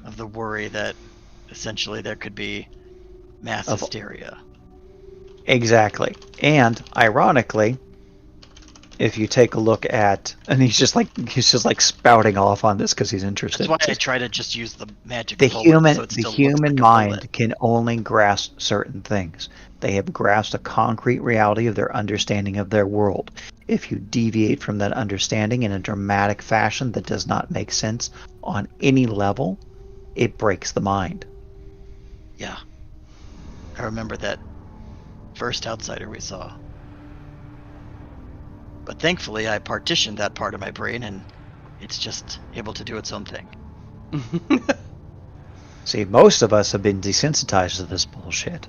of the worry that essentially there could be mass hysteria. Exactly. And ironically, if you take a look at, and he's just like spouting off on this because he's interested. That's why I try to just use the magic. The human mind can only grasp certain things. They have grasped a concrete reality of their understanding of their world. If you deviate from that understanding in a dramatic fashion that does not make sense on any level, it breaks the mind. Yeah. I remember that first outsider we saw. But thankfully, I partitioned that part of my brain, and it's just able to do its own thing. See, most of us have been desensitized to this bullshit.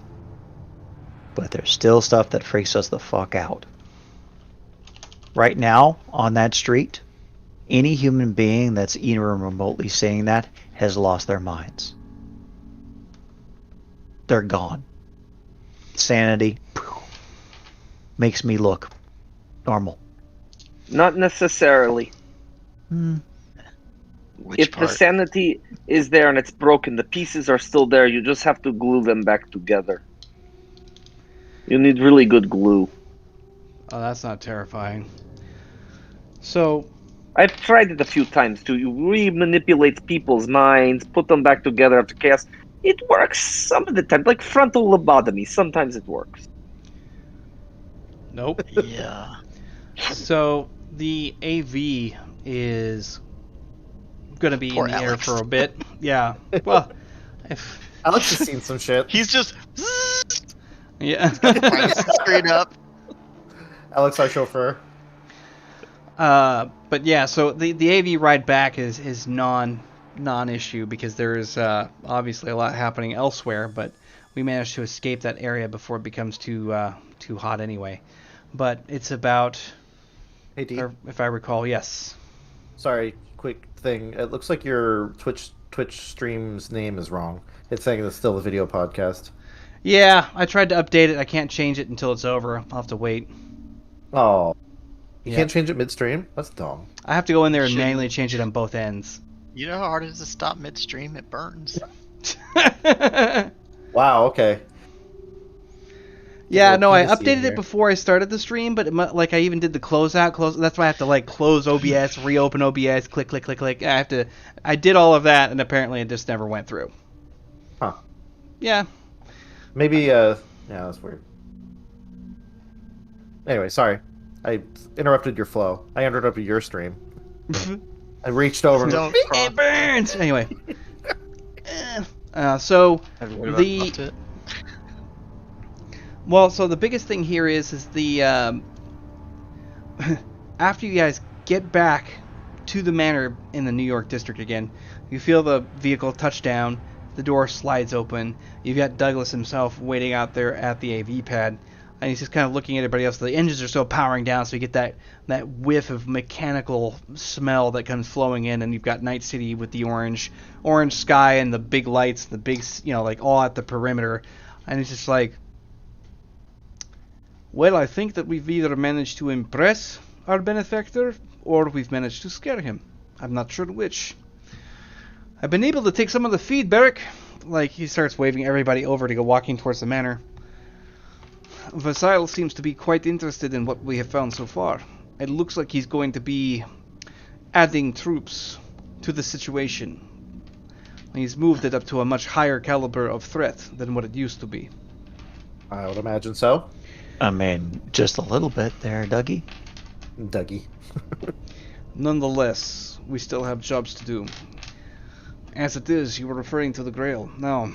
But there's still stuff that freaks us the fuck out. Right now, on that street, any human being that's even remotely saying that has lost their minds. They're gone. Sanity makes me look normal. Not necessarily. If the sanity is there and it's broken, the pieces are still there. You just have to glue them back together. You need really good glue. Oh, that's not terrifying. So, I've tried it a few times too. You re-manipulate people's minds, put them back together after chaos. It works some of the time, like frontal lobotomy. Sometimes it works. Nope. Yeah. So the AV is going to be Poor in the air Alex. for a bit. Yeah. Well, if Alex has seen some shit. He's just yeah. straight up. Alex, our chauffeur. But yeah, so the AV ride back is non-issue because there is obviously a lot happening elsewhere, but we managed to escape that area before it becomes too hot anyway. But it's about, Hey, D. if I recall, yes. Sorry, quick thing. It looks like your Twitch stream's name is wrong. It's saying it's still a video podcast. Yeah, I tried to update it. I can't change it until it's over. I'll have to wait. Oh. You Yeah. can't change it midstream? That's dumb. I have to go in there and Shouldn't- manually change it on both ends. You know how hard it is to stop midstream? It burns. Wow, okay. Yeah, Well, no, I penis in updated here. it before I started the stream, but I even did the close. That's why I have to close OBS, reopen OBS, click. I did all of that, and apparently it just never went through. Huh. Yeah. Maybe, yeah, that's weird. Anyway, sorry. I interrupted your flow. I interrupted your stream. I reached over and Don't It burns. Anyway. So the so the biggest thing here is the after you guys get back to the manor in the New York district again, you feel the vehicle touch down, the door slides open, you've got Douglas himself waiting out there at the AV pad, and he's just kind of looking at everybody else. The engines are still powering down, so you get that whiff of mechanical smell that comes flowing in, and you've got Night City with the orange sky and the big lights, the big, all at the perimeter, and it's just like, well, I think that we've either managed to impress our benefactor, or we've managed to scare him. I'm not sure which. I've been able to take some of the feed, Beric. He starts waving everybody over to go walking towards the manor. Vasile seems to be quite interested in what we have found so far. It looks like he's going to be adding troops to the situation. He's moved it up to a much higher caliber of threat than what it used to be. I would imagine so. I mean, just a little bit there, Dougie. Dougie. Nonetheless, we still have jobs to do. As it is, you were referring to the Grail. Now,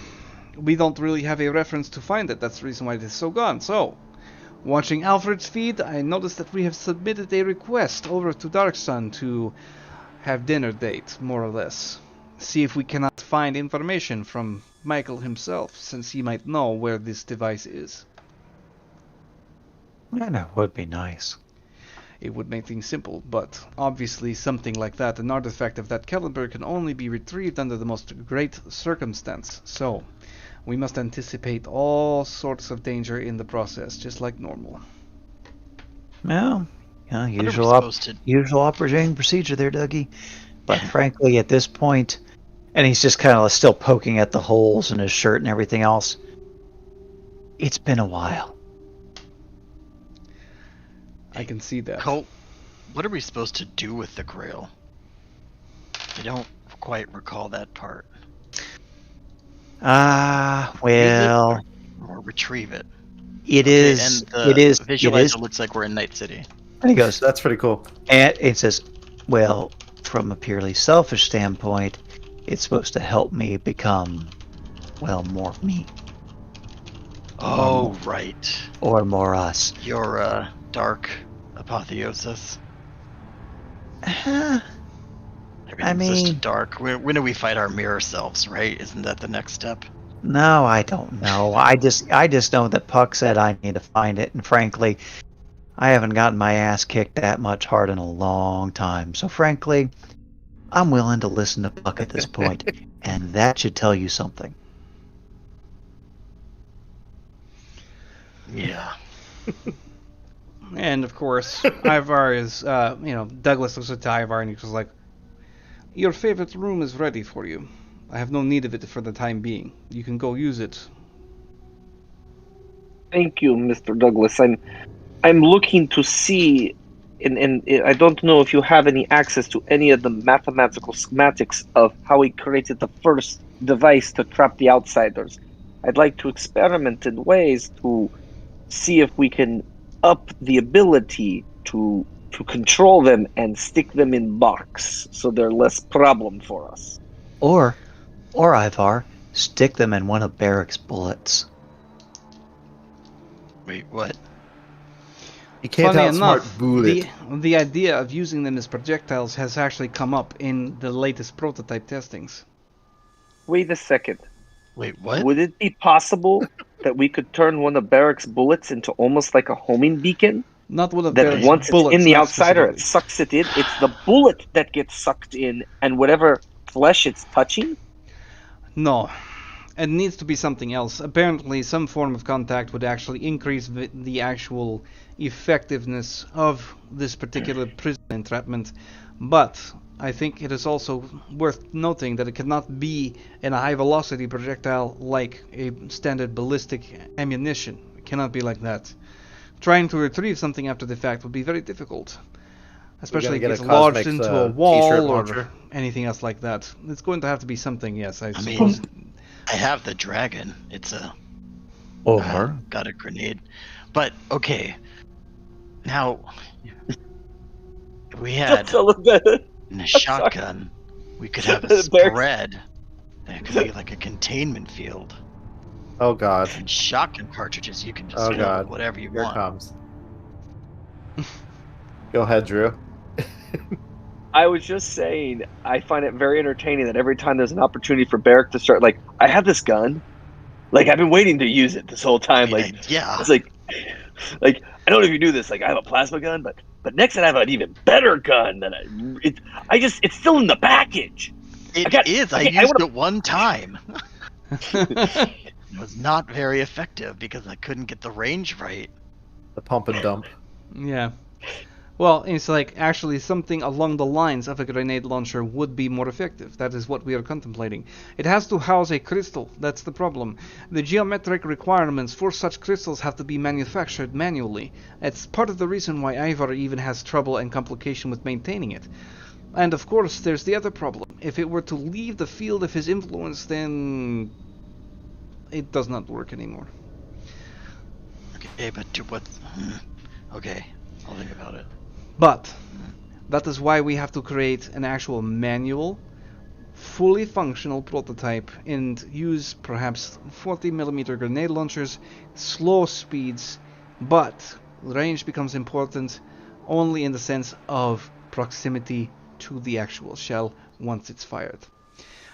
we don't really have a reference to find it. That's the reason why it is so gone. So, watching Alfred's feed, I noticed that we have submitted a request over to Darksun to have dinner date, more or less. See if we cannot find information from Michael himself, since he might know where this device is. And it would be nice. It would make things simple, but obviously something like that, an artifact of that caliber, can only be retrieved under the most great circumstance. So, we must anticipate all sorts of danger in the process, just like normal. Well, usual operating procedure there, Dougie. But frankly, at this point, and he's just kind of still poking at the holes in his shirt and everything else, it's been a while. I can see that. Colt, what are we supposed to do with the Grail? I don't quite recall that part. Well, Or retrieve it. it is. It is. Visualizer looks like we're in Night City. And he goes, That's pretty cool. and it says, well, from a purely selfish standpoint, it's supposed to help me become, well, more me. Oh, right. Or more us. Your dark apotheosis. I Everything's mean- just dark. When do we fight our mirror selves, right? Isn't that the next step? No, I don't know. I just know that Puck said I need to find it, and frankly, I haven't gotten my ass kicked that much hard in a long time. So frankly, I'm willing to listen to Puck at this point, and that should tell you something. Yeah. And of course, Ivar is, Douglas looks at Ivar and he's just like, your favorite room is ready for you. I have no need of it for the time being. You can go use it. Thank you, Mr. Douglas. I'm looking to see, and I don't know if you have any access to any of the mathematical schematics of how he created the first device to trap the outsiders. I'd like to experiment in ways to see if we can up the ability to control them and stick them in box so they're less problem for us. Or Ivar, stick them in one of Barrick's bullets. Wait, what? You can't Funny outsmart enough, Bullet. the idea of using them as projectiles has actually come up in the latest prototype testings. Wait a second. Wait, what? Would it be possible that we could turn one of Barrick's bullets into almost like a homing beacon? Not one of That Barrick's once bullets, it's in the not outsider, it specifically. sucks it in. It's the bullet that gets sucked in, and whatever flesh it's touching. No. It needs to be something else. Apparently, some form of contact would actually increase the actual effectiveness of this particular prison entrapment. But I think it is also worth noting that it cannot be in a high-velocity projectile like a standard ballistic ammunition. It cannot be like that. Trying to retrieve something after the fact would be very difficult. Especially if get it's a lodged Cosmix, into a t-shirt wall or launcher. anything else like that. It's going to have to be something, yes, I I suppose. mean, I have the dragon. It's a Or got a grenade. But okay. Now if we had All of that. a shotgun, we could have a Barrick's- spread that could be like a containment field. Oh god. And shotgun cartridges, you can just Oh fill god. whatever you Here it want. comes. Go ahead, Drew. I was just saying, I find it very entertaining that every time there's an opportunity for Barrick to start, like, I have this gun. Like, I've been waiting to use it this whole time. Like, yeah. it's like, I don't know if you knew this. Like, I have a plasma gun, but next I have an even better gun that it's still in the package. I used wanna- it one time. It was not very effective because I couldn't get the range right. The pump and dump. Yeah. Well, it's like actually something along the lines of a grenade launcher would be more effective. That is what we are contemplating. It has to house a crystal. That's the problem. The geometric requirements for such crystals have to be manufactured manually. It's part of the reason why Ivar even has trouble and complication with maintaining it. And of course, there's the other problem. If it were to leave the field of his influence, then it does not work anymore. Okay, but okay, I'll think about it. But that is why we have to create an actual manual, fully functional prototype and use perhaps 40mm grenade launchers, slow speeds, but range becomes important only in the sense of proximity to the actual shell once it's fired.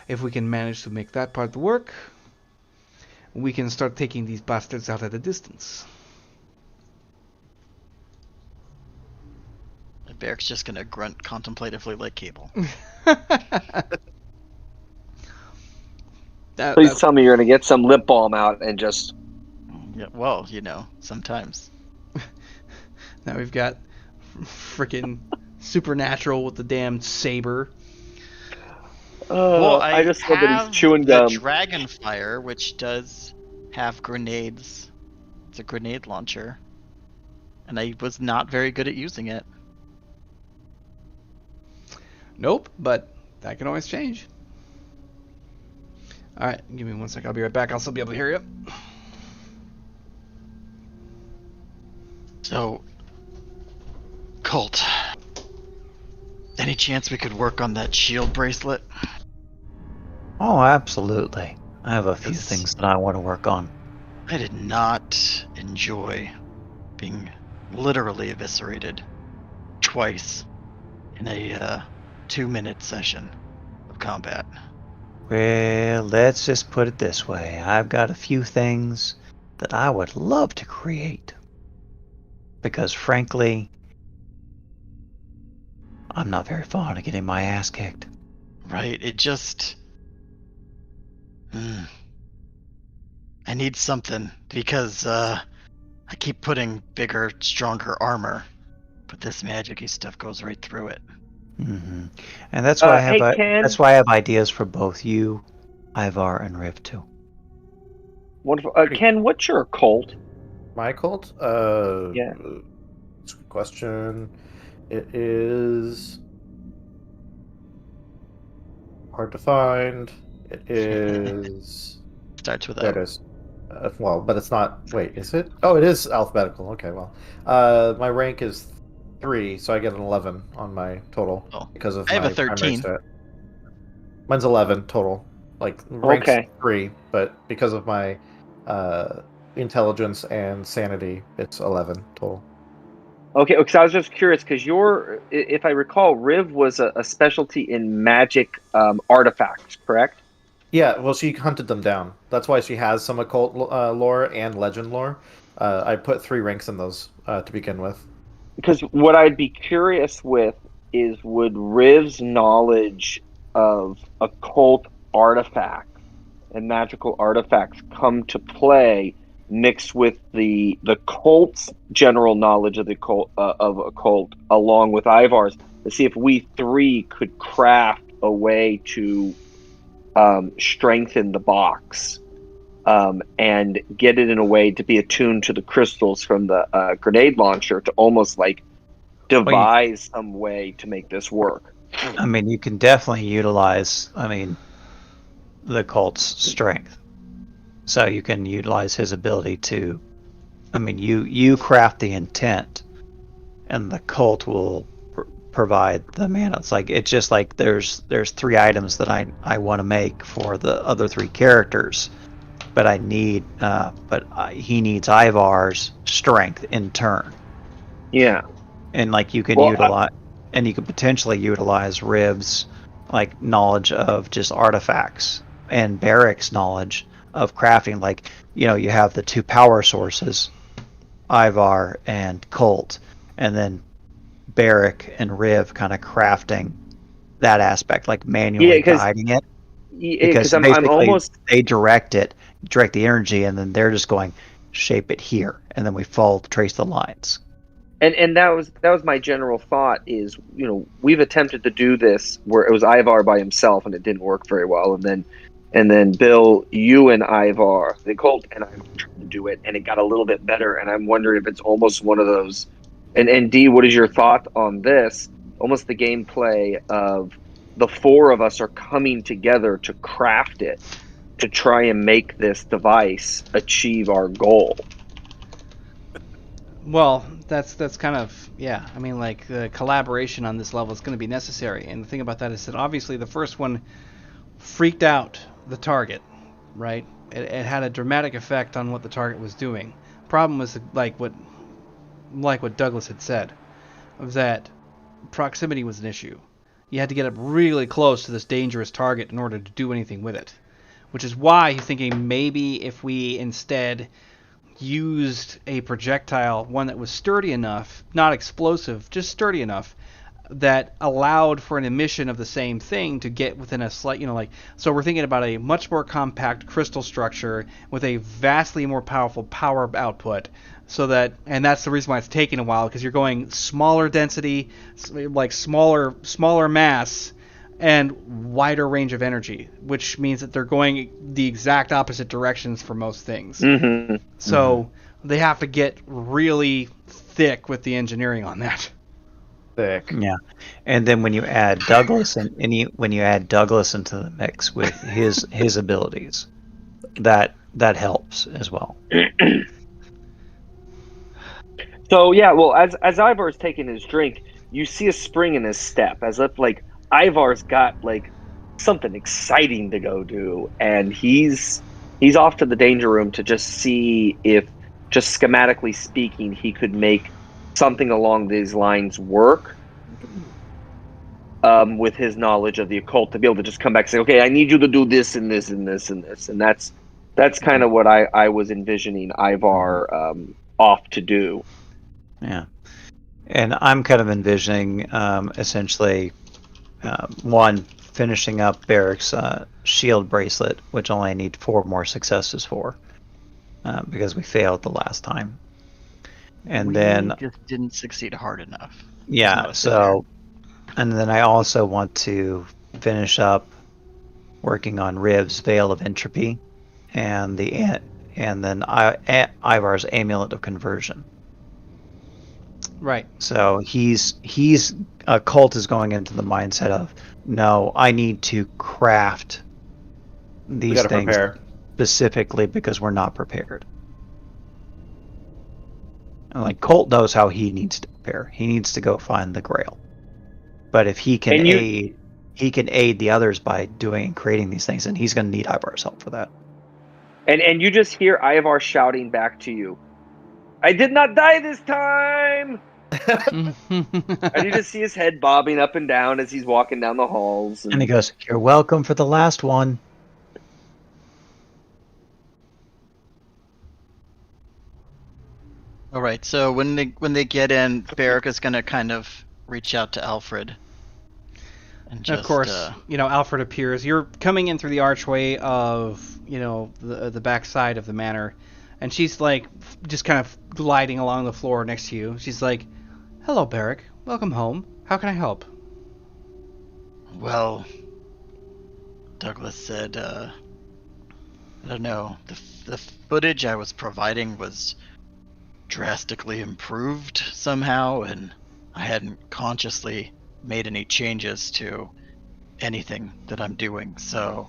If we can manage to make that part work, we can start taking these bastards out at a distance. Barrick's just gonna grunt contemplatively like Cable. Please tell me you're going to get some lip balm out and just... Yeah, well, sometimes. Now we've got freaking Supernatural with the damn saber. Well, I just love that have he's chewing the gum. Dragonfire, which does have grenades. It's a grenade launcher, and I was not very good at using it. Nope, but that can always change. Alright, give me 1 sec. I'll be right back. I'll still be able to hear you. So, Colt, any chance we could work on that shield bracelet? Oh, absolutely. I have a few Yes. things that I want to work on. I did not enjoy being literally eviscerated twice in a 2-minute session of combat. Well, let's just put it this way. I've got a few things that I would love to create. Because frankly, I'm not very fond of getting my ass kicked. Right, it just... I need something, because I keep putting bigger, stronger armor, but this magic-y stuff goes right through it. Mm-hmm. And that's why Ken. that's why I have ideas for both you, Ivar, and Riv too. Wonderful. Ken, what's your cult? My cult? Yeah. That's a good question. It is hard to find. It is. Starts with There it a... is. Well, but it's not. Wait, is it? Oh, it is alphabetical. Okay, well, my rank is 3, so I get an 11 on my total Oh, because of I have my a 13. primary stat. Mine's 11 total. Like rank's Okay. 3, but because of my intelligence and sanity, it's 11 total. Okay, because I was just curious because if I recall, Riv was a specialty in magic artifacts, correct? Yeah, well, she hunted them down. That's why she has some occult lore and legend lore. I put 3 ranks in those to begin with. Because what I'd be curious with is would Riv's knowledge of occult artifacts and magical artifacts come to play mixed with the cult's general knowledge of the occult along with Ivar's to see if we 3 could craft a way to strengthen the box and get it in a way to be attuned to the crystals from the grenade launcher to almost like devise some way to make this work. I mean, you can definitely utilize, the cult's strength. So you can utilize his ability to, you craft the intent, and the cult will provide the mana. It's just like there's 3 items that I want to make for the other 3 characters, but he needs Ivar's strength in turn. Yeah. And you can and you could potentially utilize Riv's knowledge of just artifacts and Barrick's knowledge of crafting. You have the 2 power sources, Ivar and Colt, and then Barrick and Riv kind of crafting that aspect, manually guiding it. Because I'm almost they direct the energy, and then they're just going shape it here, and then we trace the lines. And that was my general thought is, we've attempted to do this where it was Ivar by himself and it didn't work very well, and then Bill, you and Ivar, the Colt and I tried to do it and it got a little bit better, and I'm wondering if it's almost one of those. And D, what is your thought on this? Almost the gameplay of the 4 of us are coming together to craft it, to try and make this device achieve our goal. Well, that's kind of, yeah. The collaboration on this level is going to be necessary. And the thing about that is that obviously the first one freaked out the target, right? It had a dramatic effect on what the target was doing. Problem was like what Douglas had said, of that proximity was an issue. You had to get up really close to this dangerous target in order to do anything with it. Which is why he's thinking maybe if we instead used a projectile, one that was sturdy enough, not explosive, just sturdy enough, that allowed for an emission of the same thing to get within a slight, so we're thinking about a much more compact crystal structure with a vastly more powerful power output, and that's the reason why it's taking a while, because you're going smaller density, smaller mass, and wider range of energy, which means that they're going the exact opposite directions for most things. Mm-hmm. So they have to get really thick with the engineering on that. Thick. Yeah, and then when you add Douglas when you add Douglas into the mix with his abilities, that helps as well. So yeah, well, as Ivar's taking his drink, you see a spring in his step, as if Ivar's got something exciting to go do, and he's off to the danger room to just see if, just schematically speaking, he could make something along these lines work with his knowledge of the occult, to be able to just come back and say, okay, I need you to do this and this and this and this, and that's kind of what I was envisioning Ivar off to do. Yeah, and I'm kind of envisioning essentially one, finishing up Barrick's shield bracelet, which only I need 4 more successes for, because we failed the last time. And then just didn't succeed hard enough. Yeah, and then I also want to finish up working on Riv's Veil of Entropy, and then Ivar's Amulet of Conversion. Right. So he's Cult is going into the mindset of, no, I need to craft these things prepare. Specifically because we're not prepared. And Colt knows how he needs to repair. He needs to go find the Grail. But if he can aid the others by doing and creating these things, and he's going to need Ivar's help for that. And you just hear Ivar shouting back to you, "I did not die this time!" And you just see his head bobbing up and down as he's walking down the halls. And he goes, "You're welcome for the last one." All right. So when they get in, Barrick is gonna kind of reach out to Alfred. And just, of course, Alfred appears. You're coming in through the archway of, the back side of the manor, and she's like just kind of gliding along the floor next to you. She's like, "Hello, Barrick. Welcome home. How can I help?" Well, Douglas said, I don't know, the footage I was providing was drastically improved somehow, and I hadn't consciously made any changes to anything that I'm doing, so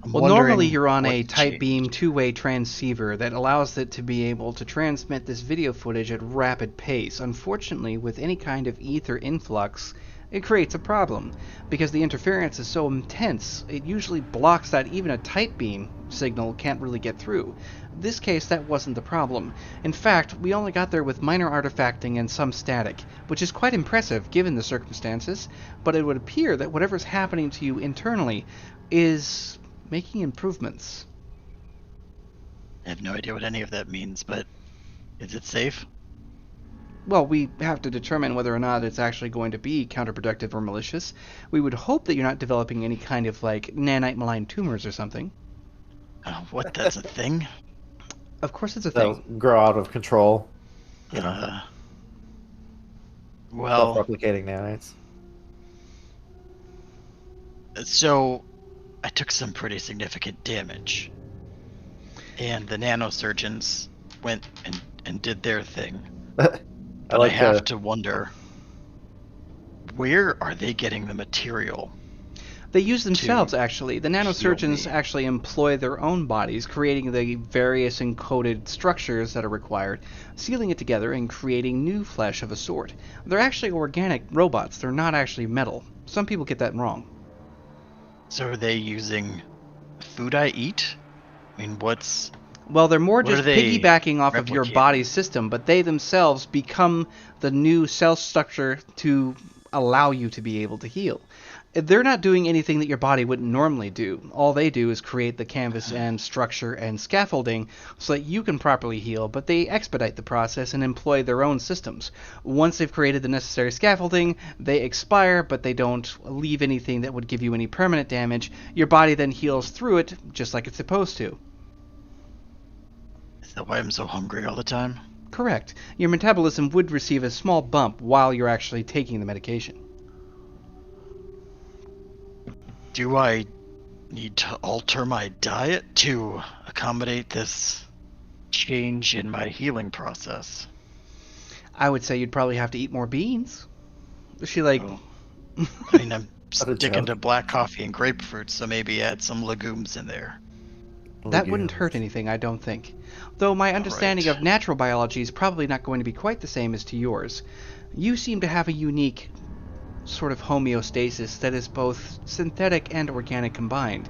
I'm normally you're on a what tight changed. beam two-way transceiver that allows it to be able to transmit this video footage at rapid pace. Unfortunately, with any kind of ether influx, it creates a problem, because the interference is so intense, it usually blocks that even a tight beam signal can't really get through. In this case, that wasn't the problem. In fact, we only got there with minor artifacting and some static, which is quite impressive given the circumstances, but it would appear that whatever's happening to you internally is making improvements. I have no idea what any of that means, but is it safe? Well, we have to determine whether or not it's actually going to be counterproductive or malicious. We would hope that you're not developing any kind of, nanite malign tumors or something. Oh, what, that's a thing? Of course it's a They'll thing. grow out of control. Well, Self-replicating nanites. so I took some pretty significant damage, and the nanosurgeons went and did their thing. I have to wonder, where are they getting the material? They use themselves, actually. The nanosurgeons me. actually employ their own bodies, creating the various encoded structures that are required, sealing it together, and creating new flesh of a sort. They're actually organic robots. They're not actually metal. Some people get that wrong. So are they using food I eat? I mean, Well, they're more What just are they piggybacking off of your replicating? body's system, but they themselves become the new cell structure to allow you to be able to heal. They're not doing anything that your body wouldn't normally do. All they do is create the canvas and structure and scaffolding so that you can properly heal, but they expedite the process and employ their own systems. Once they've created the necessary scaffolding, they expire, but they don't leave anything that would give you any permanent damage. Your body then heals through it just like it's supposed to. Is that why I'm so hungry all the time? Correct. Your metabolism would receive a small bump while you're actually taking the medication. Do I need to alter my diet to accommodate this change in my healing process? I would say you'd probably have to eat more beans. She Oh. I mean, I'm What a sticking joke. to black coffee and grapefruit, so maybe add some legumes in there. that wouldn't hurt anything, I don't think. Though my understanding right. of natural biology is probably not going to be quite the same as to yours. You seem to have a unique sort of homeostasis that is both synthetic and organic combined.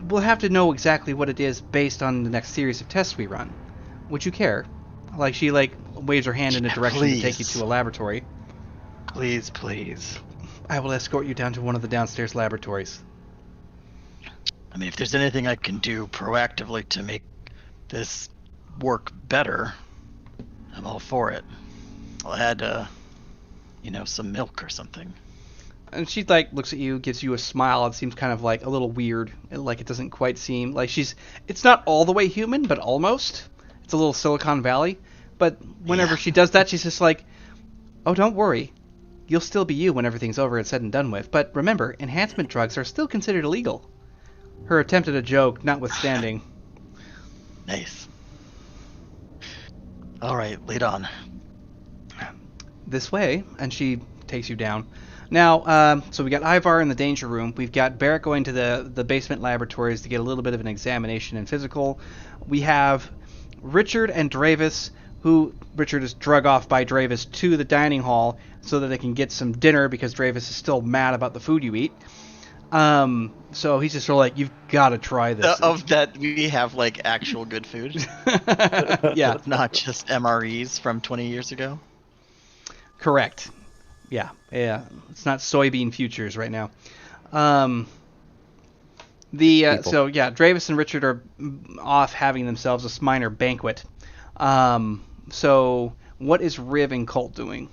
We'll have to know exactly what it is based on the next series of tests we run. Would you care? She waves her hand in a direction to take you Please. to a laboratory. Please, please. I will escort you down to one of the downstairs laboratories. I mean, if there's anything I can do proactively to make this work better, I'm all for it. I'll add, some milk or something. And she looks at you, gives you a smile. It seems kind of a little weird, it doesn't quite seem it's not all the way human, but almost. It's a little Silicon Valley. But whenever she does that, she's just oh, don't worry. You'll still be you when everything's over and said and done with. But remember, enhancement drugs are still considered illegal. Her attempt at a joke notwithstanding. Nice. All right, lead on. This way, and she takes you down. Now, so we got Ivar in the danger room. We've got Barrett going to the basement laboratories to get a little bit of an examination and physical. We have Richard and Dravis who Richard is drug off by Dravis to the dining hall so that they can get some dinner because Dravis is still mad about the food you eat. So he's just sort of like, you've got to try this. Of that, we have like actual good food. Yeah. Not just MREs from 20 years ago. Correct. Yeah. It's not soybean futures right now. So yeah, Dravis and Richard are off having themselves a minor banquet. So what is Riv and Colt doing?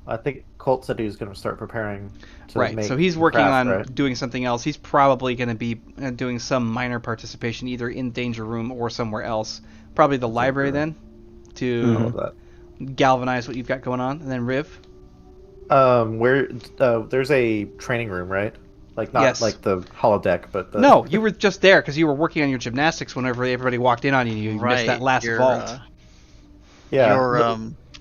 I think Colt said he was going to start preparing to Right, make so he's working craft, on right? doing something else. He's probably going to be doing some minor participation either in Danger Room or somewhere else. Probably the library then, to All of that. galvanize what you've got going on. And then Riv? There's a training room, right? Like not Yes. like the holodeck, but the... No, you were just there because you were working on your gymnastics whenever everybody walked in on you. You missed that last your, vault. yeah, Your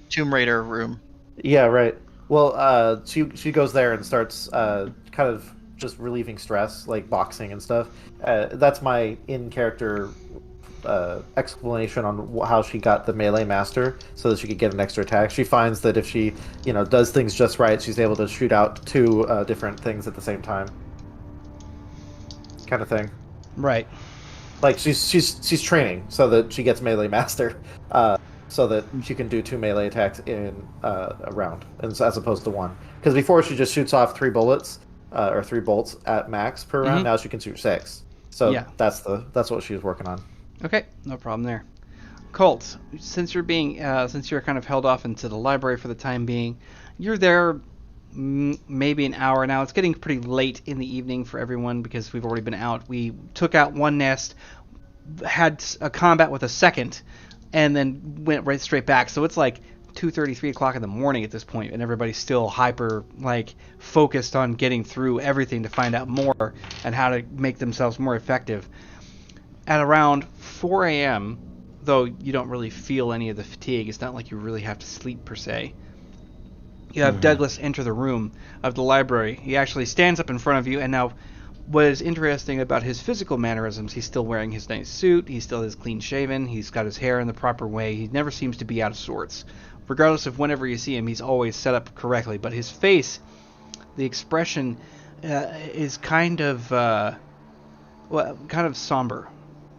Tomb Raider room. yeah, right. Well, she goes there and starts kind of just relieving stress, like boxing and stuff. That's my in-character explanation on how she got the melee master, so that she could get an extra attack. She finds that if she, does things just right, she's able to shoot out two different things at the same time, kind of thing. Right. Like she's training so that she gets melee master, so that she can do two melee attacks in a round, as opposed to one. Because before she just shoots off 3 bullets or 3 bolts at max per round. Now she can shoot 6. So Yeah. that's what she was working on. Okay, no problem there. Colt, since you're kind of held off into the library for the time being, you're there maybe an hour now. It's getting pretty late in the evening for everyone because we've already been out. We took out one nest, had a combat with a second, and then went right straight back. So it's like 2:30, 3 o'clock in the morning at this point, and everybody's still hyper focused on getting through everything to find out more and how to make themselves more effective. At around 4 a.m., though you don't really feel any of the fatigue, it's not like you really have to sleep per se. You have Douglas enter the room of the library. He actually stands up in front of you, and now what is interesting about his physical mannerisms, he's still wearing his nice suit, he still is clean shaven, he's got his hair in the proper way, he never seems to be out of sorts. Regardless of whenever you see him, he's always set up correctly, but his face, the expression is kind of somber.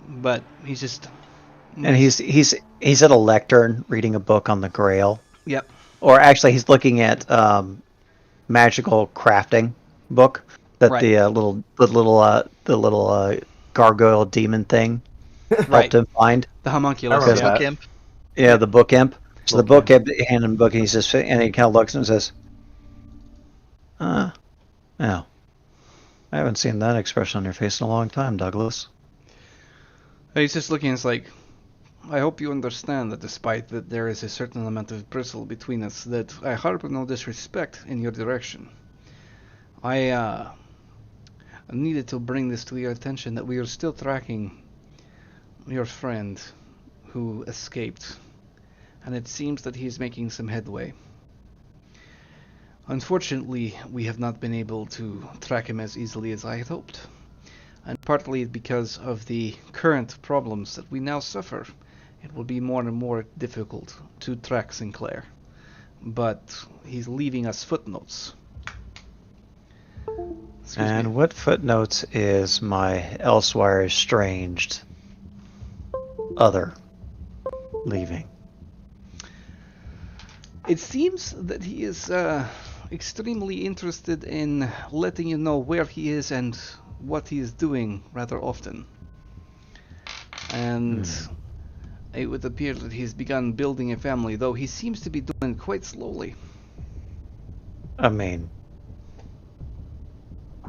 But he's just... And he's at a lectern reading a book on the Grail. Yep. Or actually, he's looking at magical crafting book that Right. the little gargoyle demon thing helped him find. The homunculus. I remember Yeah. that. Imp. Yeah, the book imp. So the Book book imp handed him the book, and he says, and he kind of looks and says, "No, I haven't seen that expression on your face in a long time, Douglas." He's just looking, it's like, I hope you understand that despite that there is a certain amount of bristle between us, that I harbor no disrespect in your direction. I needed to bring this to your attention that we are still tracking your friend who escaped, and it seems that he is making some headway. Unfortunately, we have not been able to track him as easily as I had hoped. And partly because of the current problems that we now suffer, it will be more and more difficult to track Sinclair. But he's leaving us footnotes. Excuse And me. what footnotes is my elsewhere estranged other leaving? It seems that he is extremely interested in letting you know where he is and what he is doing rather often. And it would appear that he's begun building a family, though he seems to be doing it quite slowly. I mean,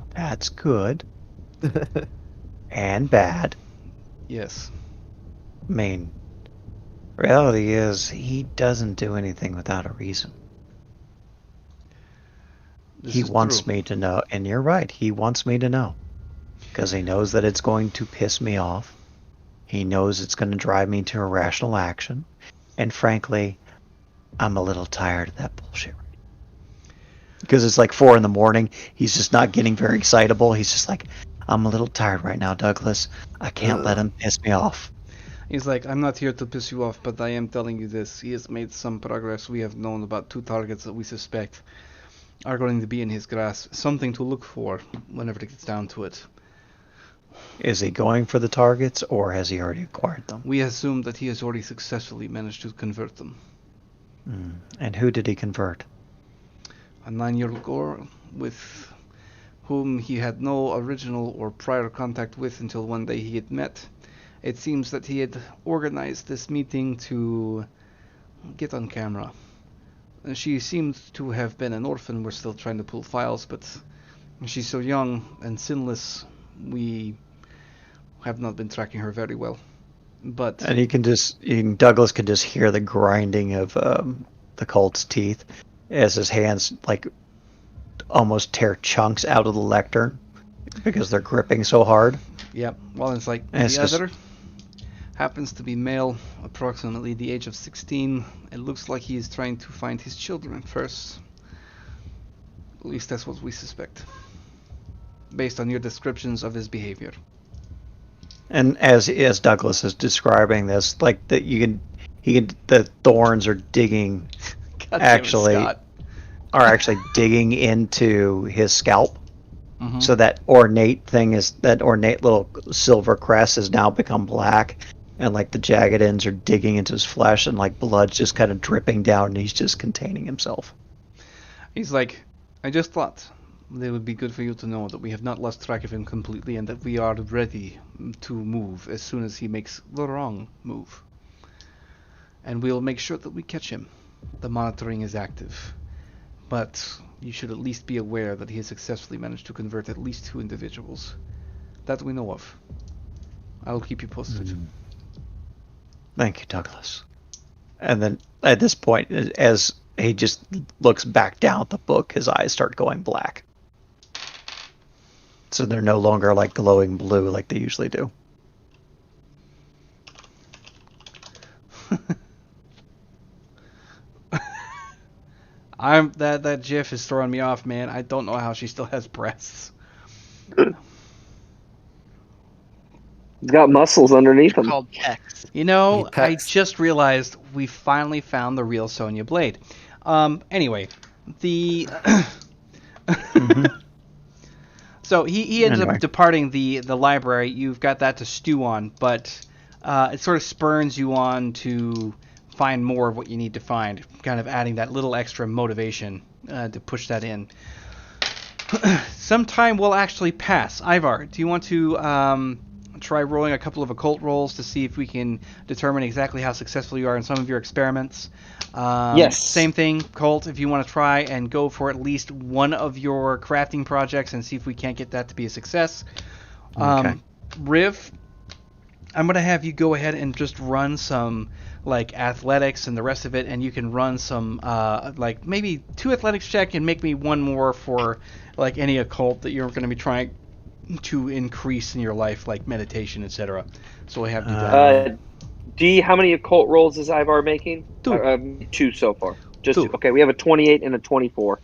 that's good and bad. Yes. I mean, reality is he doesn't do anything without a reason. This He is wants true. me to know, and you're right, he wants me to know. Because he knows that it's going to piss me off. He knows it's going to drive me to irrational action. And frankly, I'm a little tired of that bullshit. Because it's like 4 a.m. He's just not getting very excitable. He's just like, I'm a little tired right now, Douglas. I can't let him piss me off. He's like, I'm not here to piss you off, but I am telling you this. He has made some progress. We have known about 2 targets that we suspect are going to be in his grasp. Something to look for whenever it gets down to it. Is he going for the targets, or has he already acquired them? We assume that he has already successfully managed to convert them. And who did he convert? A 9-year-old girl with whom he had no original or prior contact with until one day he had met. It seems that he had organized this meeting to get on camera. She seemed to have been an orphan. We're still trying to pull files, but she's so young and sinless, we have not been tracking her very well. But And Douglas can just hear the grinding of the cult's teeth as his hands like almost tear chunks out of the lectern because they're gripping so hard. Yep. Well, it's like And the other happens to be male, approximately the age of 16. It looks like he is trying to find his children first. At least that's what we suspect, based on your descriptions of his behavior. And as Douglas is describing this, like that the thorns are digging God damn it, actually Scott. are actually digging into his scalp. Mhm. So that ornate little silver crest has now become black, and like the jagged ends are digging into his flesh, and like blood's just kind of dripping down, and he's just containing himself. He's like, I just thought it would be good for you to know that we have not lost track of him completely and that we are ready to move as soon as he makes the wrong move. And we'll make sure that we catch him. The monitoring is active. But you should at least be aware that he has successfully managed to convert at least 2 individuals. That we know of. I will keep you posted. Thank you, Douglas. And then at this point, as he just looks back down at the book, his eyes start going black. So they're no longer like glowing blue like they usually do. That GIF is throwing me off, man. I don't know how she still has breasts. He's got muscles underneath him. Called pecs. You know, He I pecs. just realized we finally found the real Sonya Blade. Anyway, the so he ends Anyway. up departing the library. You've got that to stew on, but it sort of spurns you on to find more of what you need to find, kind of adding that little extra motivation to push that in. Some time will actually pass. Ivar, do you want to try rolling a couple of occult rolls to see if we can determine exactly how successful you are in some of your experiments? Yes. Same thing, Colt, if you want to try and go for at least one of your crafting projects and see if we can't get that to be a success. Okay. Riv, I'm going to have you go ahead and just run some like athletics and the rest of it, and you can run some like maybe 2 athletics check and make me 1 more for like any occult that you're going to be trying to increase in your life, like meditation, etc. So I have you done. D, how many occult rolls is Ivar making? 2. 2 so far. Just 2. Okay, we have a 28 and a 24.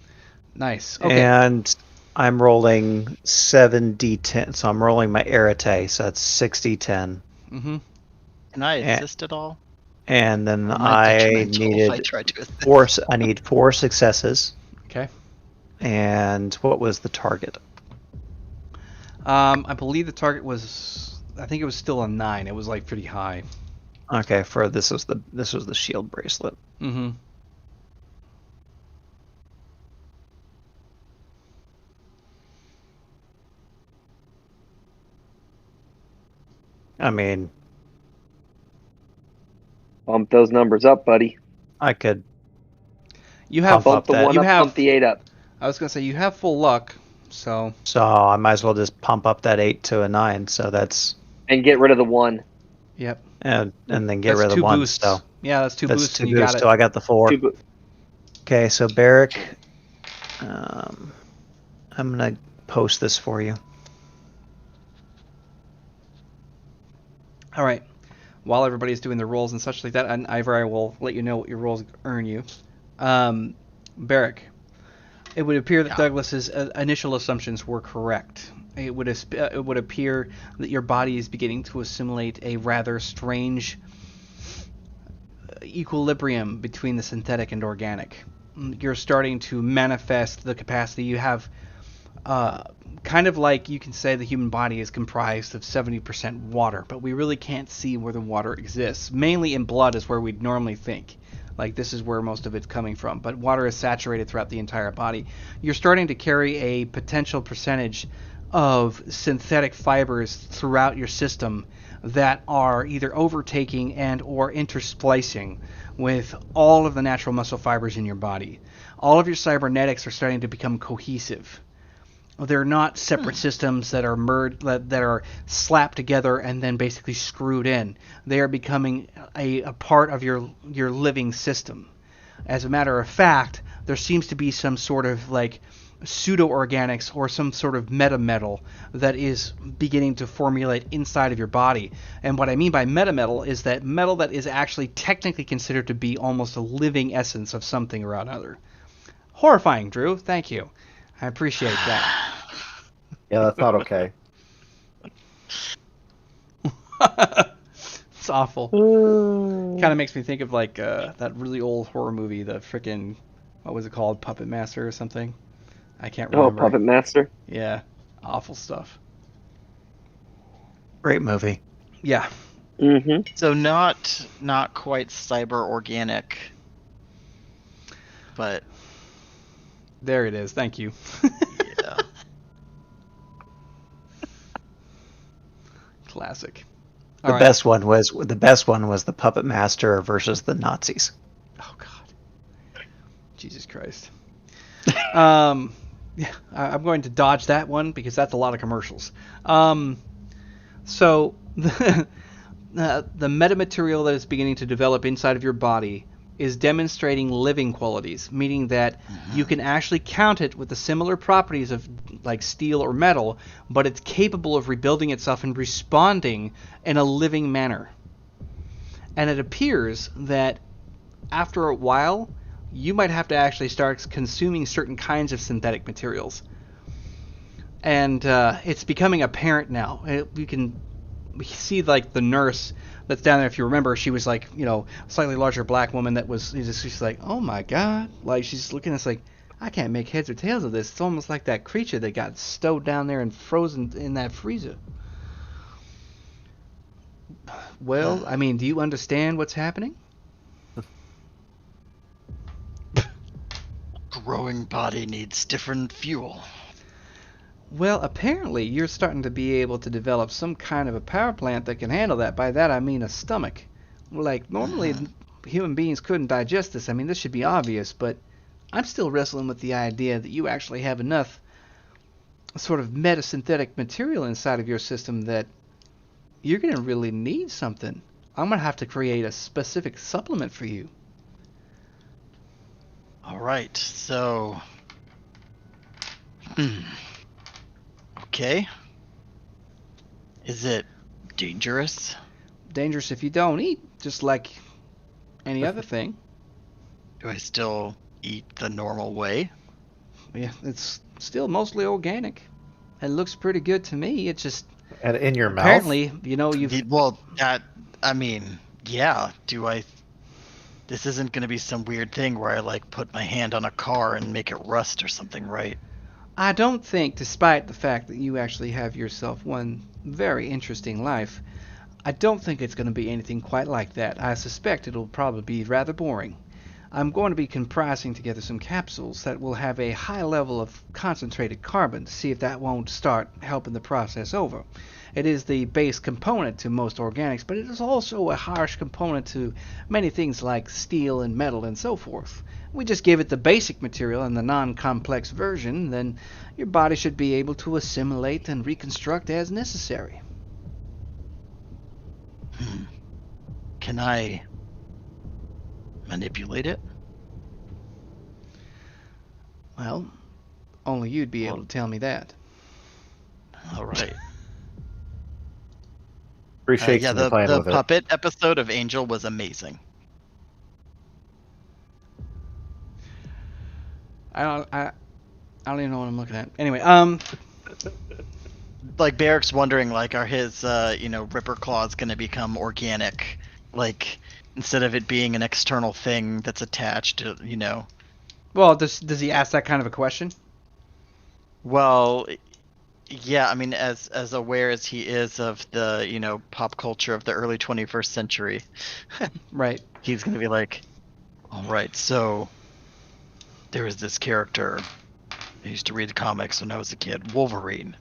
Nice. Okay. And I'm rolling 7d10, so I'm rolling my arete, so that's 6d10. Mm-hmm. Can I assist at all? And then Or am I detrimental if I needed try to assist? 4. I need 4 successes. Okay. And what was the target? I believe the target was, I think it was still a 9. It was like pretty high. Okay, this was the shield bracelet. Mm-hmm. I mean, Bump those numbers up, buddy. I could. You have Bump the that. 1 You up, have- bump the 8 up. I was gonna say you have full luck, so So I might as well just pump up that 8 to a 9. So that's And get rid of the 1. yep. and then get That's rid of 2 the 1. boosts. So Yeah, that's 2 that's boosts, 2 and you boosts. got So it. I got the 4. Okay, so Barrick, I'm gonna post this for you. All right. While everybody's doing their rolls and such like that, and Ivar, I will let you know what your rolls earn you. Barrick, it would appear that Yeah. Douglas's initial assumptions were correct. it would appear that your body is beginning to assimilate a rather strange equilibrium between the synthetic and organic. You're starting to manifest the capacity you have. Kind of like you can say the human body is comprised of 70% water, but we really can't see where the water exists. Mainly in blood is where we'd normally think. Like, this is where most of it's coming from. But water is saturated throughout the entire body. You're starting to carry a potential percentage of synthetic fibers throughout your system that are either overtaking and or intersplicing with all of the natural muscle fibers in your body. All of your cybernetics are starting to become cohesive. They're not separate systems that are merged, that are slapped together and then basically screwed in. They are becoming a part of your living system. As a matter of fact, there seems to be some sort of like pseudo-organics or some sort of metametal that is beginning to formulate inside of your body. And what I mean by metametal is that metal that is actually technically considered to be almost a living essence of something or another. Horrifying, Drew. Thank you. I appreciate that. Yeah, that's not okay. It's awful. Kind of makes me think of like that really old horror movie, the frickin', what was it called, Puppet Master or something? I can't remember. Oh, Puppet Master? Yeah, awful stuff. Great movie. Yeah. Mm-hmm. So not quite cyber organic, but there it is. Thank you. yeah. Classic. The best one was the Puppet Master versus the Nazis. Oh God. Jesus Christ. Yeah, I'm going to dodge that one because that's a lot of commercials. So the metamaterial that is beginning to develop inside of your body is demonstrating living qualities, meaning that you can actually count it with the similar properties of like steel or metal, but it's capable of rebuilding itself and responding in a living manner. And it appears that after a while, you might have to actually start consuming certain kinds of synthetic materials. And it's becoming apparent now. We see like the nurse that's down there. If you remember, she was like, slightly larger black woman that was just like, oh my God. Like, she's looking at us like, I can't make heads or tails of this. It's almost like that creature that got stowed down there and frozen in that freezer. Well, I mean, do you understand what's happening? Growing body needs different fuel. Well, apparently you're starting to be able to develop some kind of a power plant that can handle that. By that I mean a stomach. Like, normally human beings couldn't digest this. I mean, this should be obvious, but I'm still wrestling with the idea that you actually have enough sort of metasynthetic material inside of your system that you're going to really need something. I'm going to have to create a specific supplement for you. All right, so... Okay. Is it dangerous? Dangerous if you don't eat, just like any other thing. Do I still eat the normal way? Yeah, it's still mostly organic. It looks pretty good to me. It's just... And in your mouth? Apparently, you've... Well, I mean, yeah. This isn't going to be some weird thing where I, like, put my hand on a car and make it rust or something, right? I don't think, despite the fact that you actually have yourself one very interesting life, I don't think it's going to be anything quite like that. I suspect it'll probably be rather boring. I'm going to be compressing together some capsules that will have a high level of concentrated carbon to see if that won't start helping the process over. It is the base component to most organics, but it is also a harsh component to many things like steel and metal and so forth. We just give it the basic material and the non-complex version, then your body should be able to assimilate and reconstruct as necessary. Can I manipulate it? Well, only you'd be able to tell me that. All right. Appreciate the with puppet episode of Angel was amazing. I don't even know what I'm looking at. Anyway, like Barrick's wondering, like, are his Ripper claws going to become organic, like instead of it being an external thing that's attached to, Well, does he ask that kind of a question? Well, yeah, I mean, as aware as he is of the pop culture of the early 21st century, Right. he's going to be like, all right, so there was this character. I used to read the comics when I was a kid, Wolverine.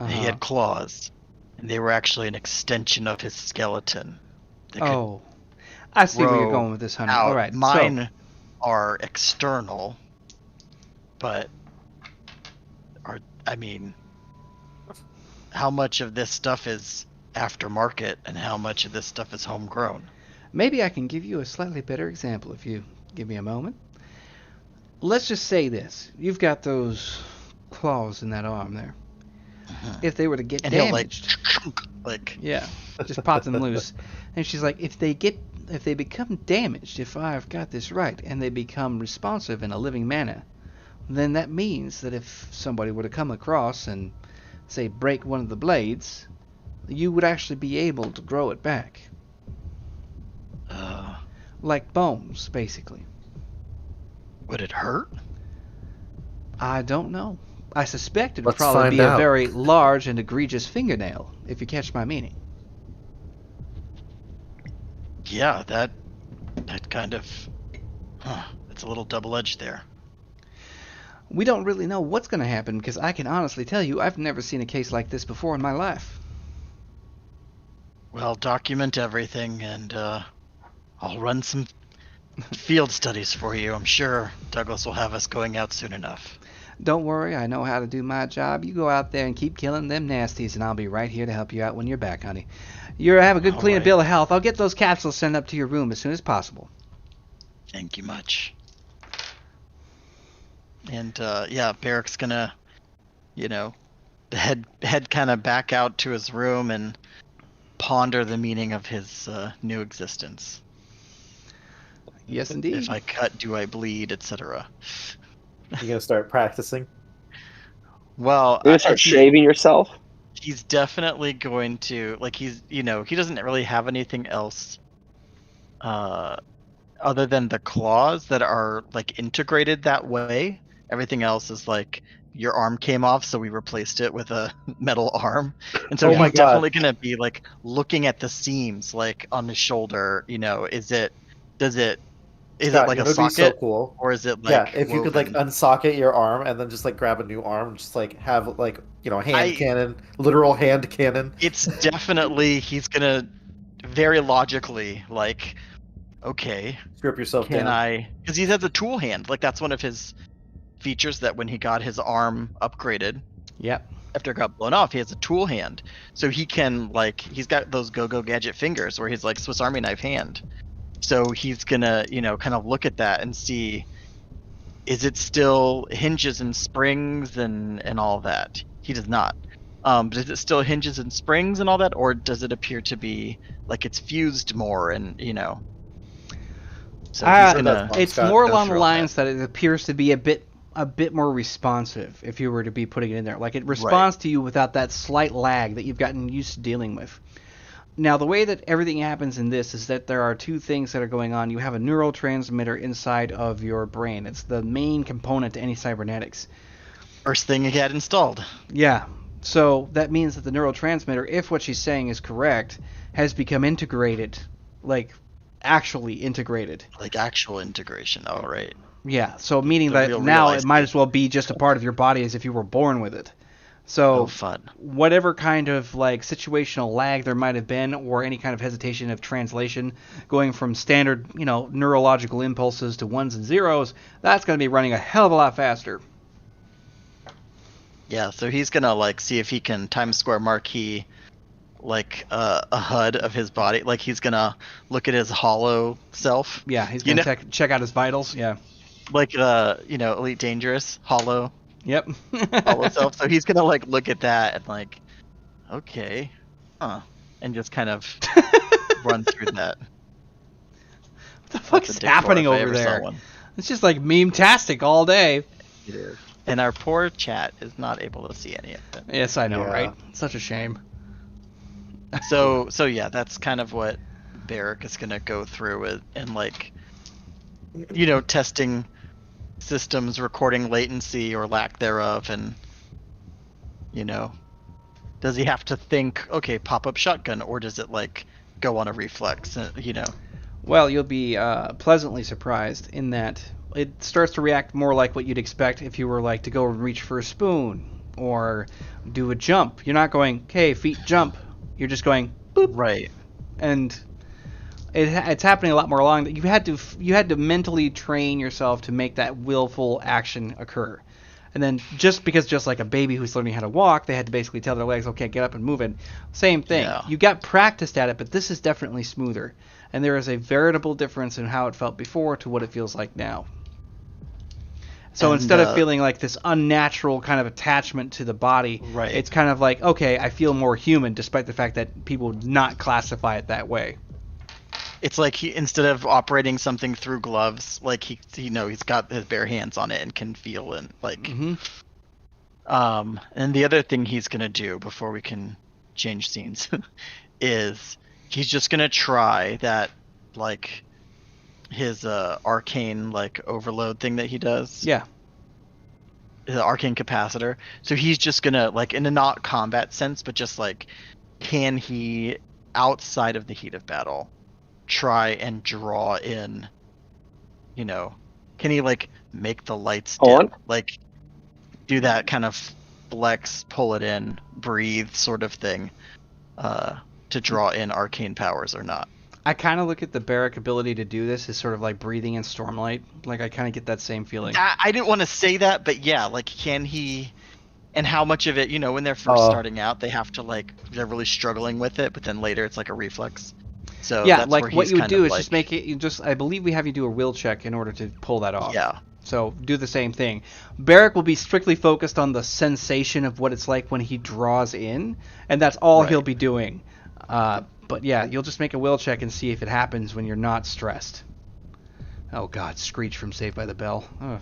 He had claws, and they were actually an extension of his skeleton. They could I see where you're grow going with this, honey. out. All right, Mine are external, but how much of this stuff is aftermarket and how much of this stuff is homegrown? Maybe I can give you a slightly better example if you give me a moment. Let's just say this. You've got those claws in that arm there. If they were to get And damaged, he'll like yeah, just pop them loose. And she's like, if they become damaged, if I've got this right, and they become responsive in a living manner, then that means that if somebody were to come across and, say, break one of the blades, you would actually be able to grow it back. Like bones, basically. Would it hurt? I don't know. I suspect it would Let's probably find be a out. very large and egregious fingernail, if you catch my meaning. Yeah, that kind of, it's a little double-edged there. We don't really know what's going to happen, because I can honestly tell you I've never seen a case like this before in my life. Well, document everything, and I'll run some field studies for you. I'm sure Douglas will have us going out soon enough. Don't worry, I know how to do my job. You go out there and keep killing them nasties, and I'll be right here to help you out when you're back, honey. You have a good, All clean right. bill of health. I'll get those capsules sent up to your room as soon as possible. Thank you much. And yeah, Barrick's gonna, the head kind of back out to his room and ponder the meaning of his new existence. Yes, indeed. If I cut, do I bleed, etc. You gonna start practicing? Well, You're gonna start shaving yourself? he's definitely going to, like, he doesn't really have anything else other than the claws that are like integrated that way. Everything else is like, your arm came off, so we replaced it with a metal arm. And so Oh my he's God. definitely gonna be like looking at the seams, like on his shoulder. Is it Scott, like it a would socket, be so cool. or is it like Yeah, if you could like woven? unsocket your arm and then just like grab a new arm, just like have like hand I- cannon, literal hand cannon. It's definitely, he's gonna very logically, like, okay, Strip yourself can down. I, because he has a tool hand, like that's one of his features, that when he got his arm upgraded Yep. after it got blown off, he has a tool hand, so he can, like, he's got those go-go gadget fingers where he's like Swiss Army knife hand. So he's gonna kind of look at that and see, is it still hinges and springs and all that? He does not. But is it still hinges and springs and all that, or does it appear to be like it's fused more and So he's gonna. It's Scott, more go along the through all lines that it appears to be a bit more responsive, if you were to be putting it in there. Like, it responds to you without that slight lag that you've gotten used to dealing with. Now, the way that everything happens in this is that there are two things that are going on. You have a neurotransmitter inside of your brain. It's the main component to any cybernetics. First thing he had installed. Yeah. So that means that the neurotransmitter, if what she's saying is correct, has become integrated, like actually integrated. Like actual integration. All right. Yeah. So meaning The that real now it realized might it. as well be just a part of your body as if you were born with it. So Oh, fun. whatever kind of like situational lag there might have been, or any kind of hesitation of translation, going from standard, neurological impulses to ones and zeros, that's going to be running a hell of a lot faster. Yeah. So he's gonna like see if he can Times Square marquee like a HUD of his body. Like he's gonna look at his hollow self. Yeah, he's You going to check out his vitals. Yeah. Like Elite Dangerous hollow Yep. self. So he's gonna like look at that and like, okay, and just kind of run through that. What the fuck That's a is dick happening for if I over ever saw there? one. It's just like meme-tastic all day. It is. And our poor chat is not able to see any of it. Yes, I know, Yeah. right? Such a shame. So yeah, that's kind of what Barrick is gonna go through with, and like, testing systems, recording latency or lack thereof, and does he have to think, okay, pop-up shotgun, or does it like go on a reflex? Well, you'll be pleasantly surprised in that it starts to react more like what you'd expect if you were like to go and reach for a spoon or do a jump. You're not going, okay, feet jump. You're just going, boop. Right. And it's happening a lot more along that you had to mentally train yourself to make that willful action occur. And then just like a baby who's learning how to walk, they had to basically tell their legs, okay, get up and move it. Same thing. Yeah. You got practiced at it, but this is definitely smoother. And there is a veritable difference in how it felt before to what it feels like now. So instead of feeling like this unnatural kind of attachment to the body, right, it's kind of like, okay, I feel more human, despite the fact that people would not classify it that way. It's like instead of operating something through gloves, like he's got his bare hands on it and can feel it, like. Mm-hmm. And the other thing he's gonna do before we can change scenes is he's just gonna try that, like, his arcane like overload thing that he does. Yeah. The arcane capacitor. So he's just gonna, like, in a not combat sense, but just like, can he, outside of the heat of battle, try and draw in, can he like make the lights dim? Like do that kind of flex, pull it in, breathe sort of thing, to draw in arcane powers or not? I kind of look at the Barrick ability to do this as sort of like breathing in Stormlight. Like I kind of get that same feeling. I didn't want to say that, but yeah, like, can he, and how much of it, when they're first starting out, they have to, like, they're really struggling with it, but then later it's like a reflex. So yeah, that's like where what he's you would kind do of is just make it, I believe we have you do a will check in order to pull that off. Yeah. So do the same thing. Barrick will be strictly focused on the sensation of what it's like when he draws in, and that's all he'll be doing. But yeah, you'll just make a will check and see if it happens when you're not stressed. Oh God, Screech from Saved by the Bell. Ugh.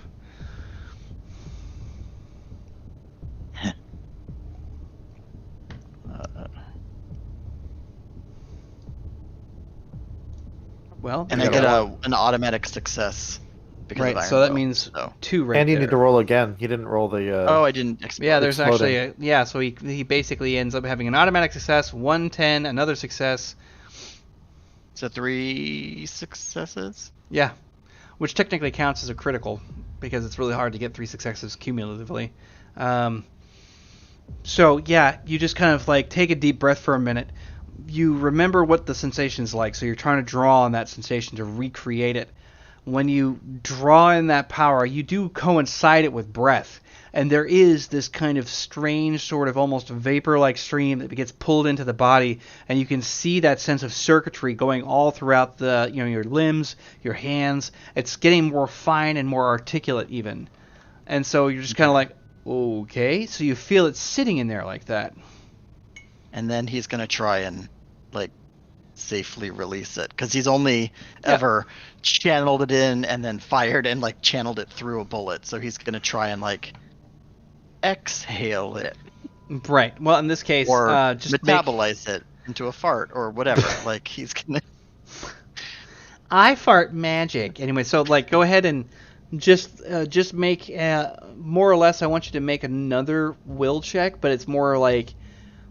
Well, and I get an automatic success. Because of so that Bow, means so. 2 right And you there. need to roll again. You didn't roll the... I didn't expect. Yeah, there's exploding. actually so he basically ends up having an automatic success, 110, another success. So 3 successes? Yeah, which technically counts as a critical because it's really hard to get 3 successes cumulatively. So yeah, you just kind of like take a deep breath for a minute. You remember what the sensation's like, so you're trying to draw on that sensation to recreate it. When you draw in that power, you do coincide it with breath. And there is this kind of strange sort of almost vapor-like stream that gets pulled into the body, and you can see that sense of circuitry going all throughout the, your limbs, your hands. It's getting more fine and more articulate even. And so you're just kind of like, okay, so you feel it sitting in there like that. And then he's going to try and, like, safely release it, because he's only ever channeled it in and then fired and, like, channeled it through a bullet. So he's going to try and, like, exhale it. Right. Well, in this case, or just metabolize it into a fart or whatever. Like, he's going to... I fart magic. Anyway, so, like, go ahead and just make, more or less, I want you to make another will check, but it's more like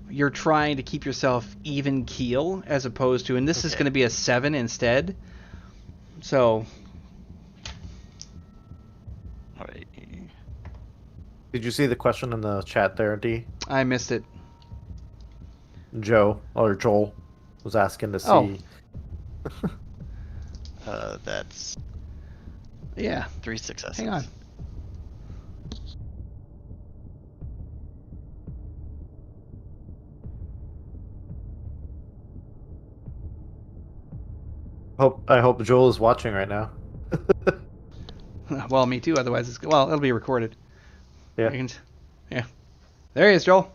you're trying to keep yourself even keel as opposed to, and this is going to be a 7 instead. So. All right. Did you see the question in the chat there, D? I missed it. Joel was asking to see. That's. Yeah. 3 successes. Hang on. I hope Joel is watching right now. Well, me too. Otherwise, it'll be recorded. Yeah. Yeah. There he is, Joel.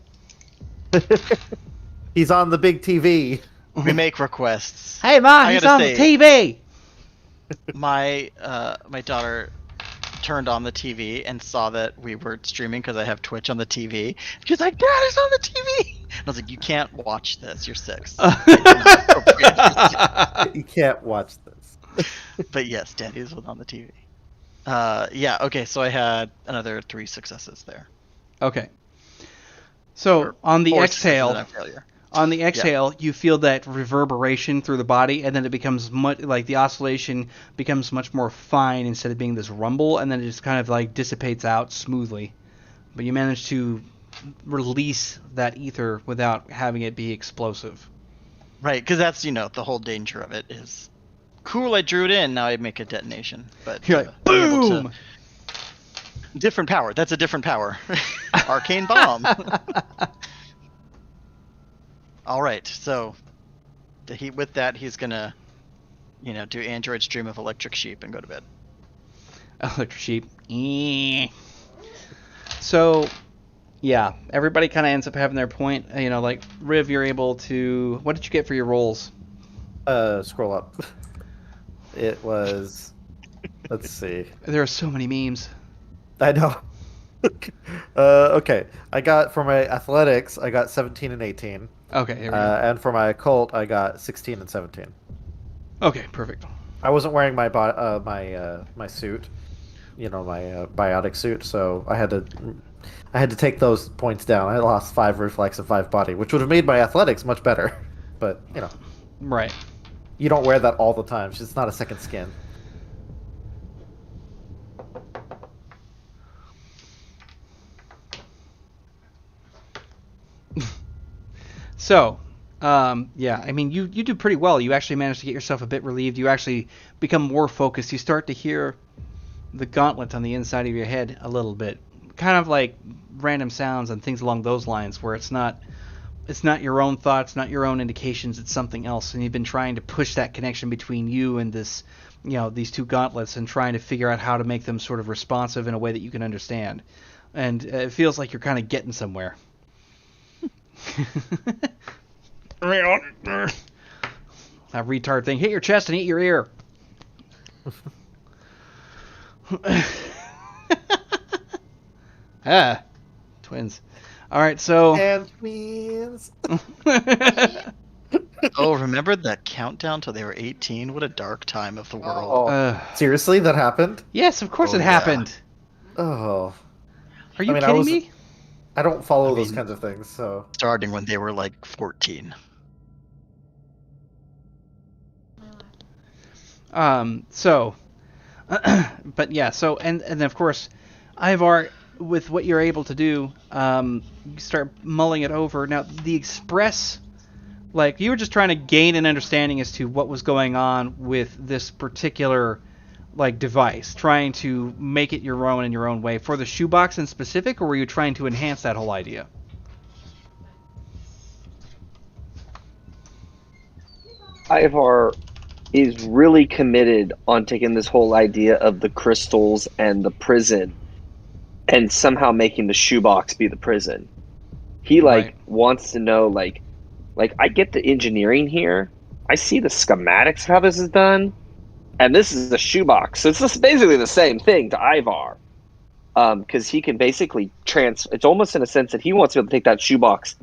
He's on the big TV. We make requests. Hey, Mom, he's on the TV. My daughter turned on the TV and saw that we were streaming because I have Twitch on the TV. She's like, Dad, it's on the TV. And I was like, you can't watch this. You're 6. It's not appropriate. You can't watch this. But yes, Daddy's was on the TV. Yeah, okay, so I had another 3 successes there. Okay. So on the 4 exhale, successes and a failure. You feel that reverberation through the body, and then it becomes much like the oscillation becomes much more fine instead of being this rumble, and then it just kind of like dissipates out smoothly. But you manage to release that ether without having it be explosive. Right, because that's, the whole danger of it is, cool, I drew it in, now I make a detonation. But You're like, boom! Different power. That's a different power. Arcane bomb. All right, so with that, he's gonna, do Android's Dream of Electric Sheep and go to bed. Electric Sheep. So, yeah, everybody kind of ends up having their point. Like Riv, you're able to. What did you get for your rolls? Scroll up. It was. Let's see. There are so many memes. I know. Okay, I got for my athletics, I got 17 and 18. Okay, here we go. And for my occult, I got 16 and 17. Okay, perfect. I wasn't wearing my my suit, my biotic suit, so I had to take those points down. I lost 5 reflex and 5 body, which would have made my athletics much better. But right. You don't wear that all the time. It's not a second skin. So, yeah, I mean, you do pretty well. You actually manage to get yourself a bit relieved. You actually become more focused. You start to hear the gauntlet on the inside of your head a little bit, kind of like random sounds and things along those lines, where it's not your own thoughts, not your own indications. It's something else, and you've been trying to push that connection between you and this, these 2 gauntlets, and trying to figure out how to make them sort of responsive in a way that you can understand. And it feels like you're kind of getting somewhere. That retard thing. Hit your chest and eat your ear. Twins. All right, so. And twins. Oh, remember that countdown till they were 18? What a dark time of the world. Seriously, that happened? Yes, of course it happened. Oh. Are you kidding me? I don't follow those kinds of things, so. Starting when they were like 14. So, but yeah, so, and then of course, Ivar, with what you're able to do, you start mulling it over. Now, the express, like, you were just trying to gain an understanding as to what was going on with this particular, like, device, trying to make it your own in your own way. For the shoebox in specific, or were you trying to enhance that whole idea? Ivar is really committed on taking this whole idea of the crystals and the prison and somehow making the shoebox be the prison. He wants to know like I get the engineering here. I see the schematics of how this is done. And this is the shoebox. So it's just basically the same thing to Ivar. Because he can basically it's almost in a sense that he wants to be able to take that shoebox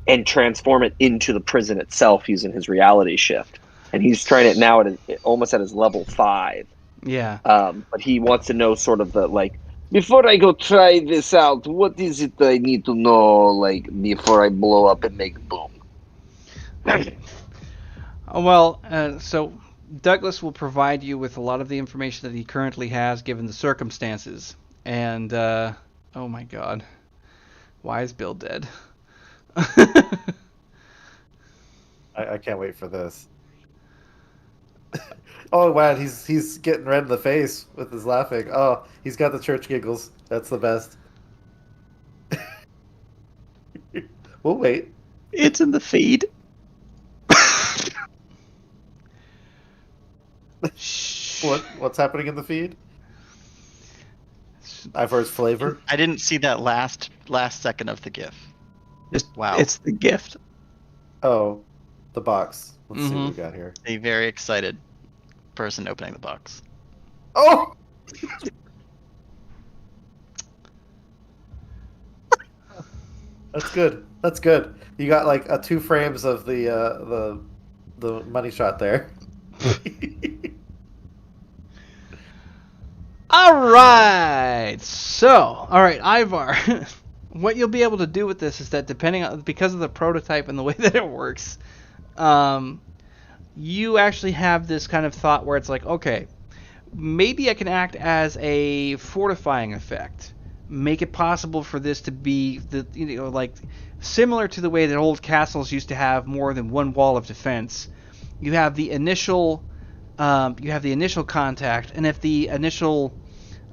and transform it into the prison itself using his reality shift. And he's trying it now almost at his level 5. Yeah. But he wants to know sort of the, before I go try this out, what is it I need to know, before I blow up and make boom? So Douglas will provide you with a lot of the information that he currently has given the circumstances. And, oh my god. Why is Bill dead? I can't wait for this. Oh wow, he's getting red in the face with his laughing. Oh, he's got the church giggles. That's the best. We'll wait. It's in the feed. What's happening in the feed? Ivar's flavor. I didn't see that last second of the GIF. Wow. It's the gift. Oh, the box. Let's see what we got here. A very excited person opening the box. Oh! That's good. That's good. You got like 2 frames of the money shot there. All right. So, all right, Ivar. What you'll be able to do with this is that because of the prototype and the way that it works, you actually have this kind of thought where it's like, okay, maybe I can act as a fortifying effect. Make it possible for this to be like similar to the way that old castles used to have more than one wall of defense. You have the initial contact, and if the initial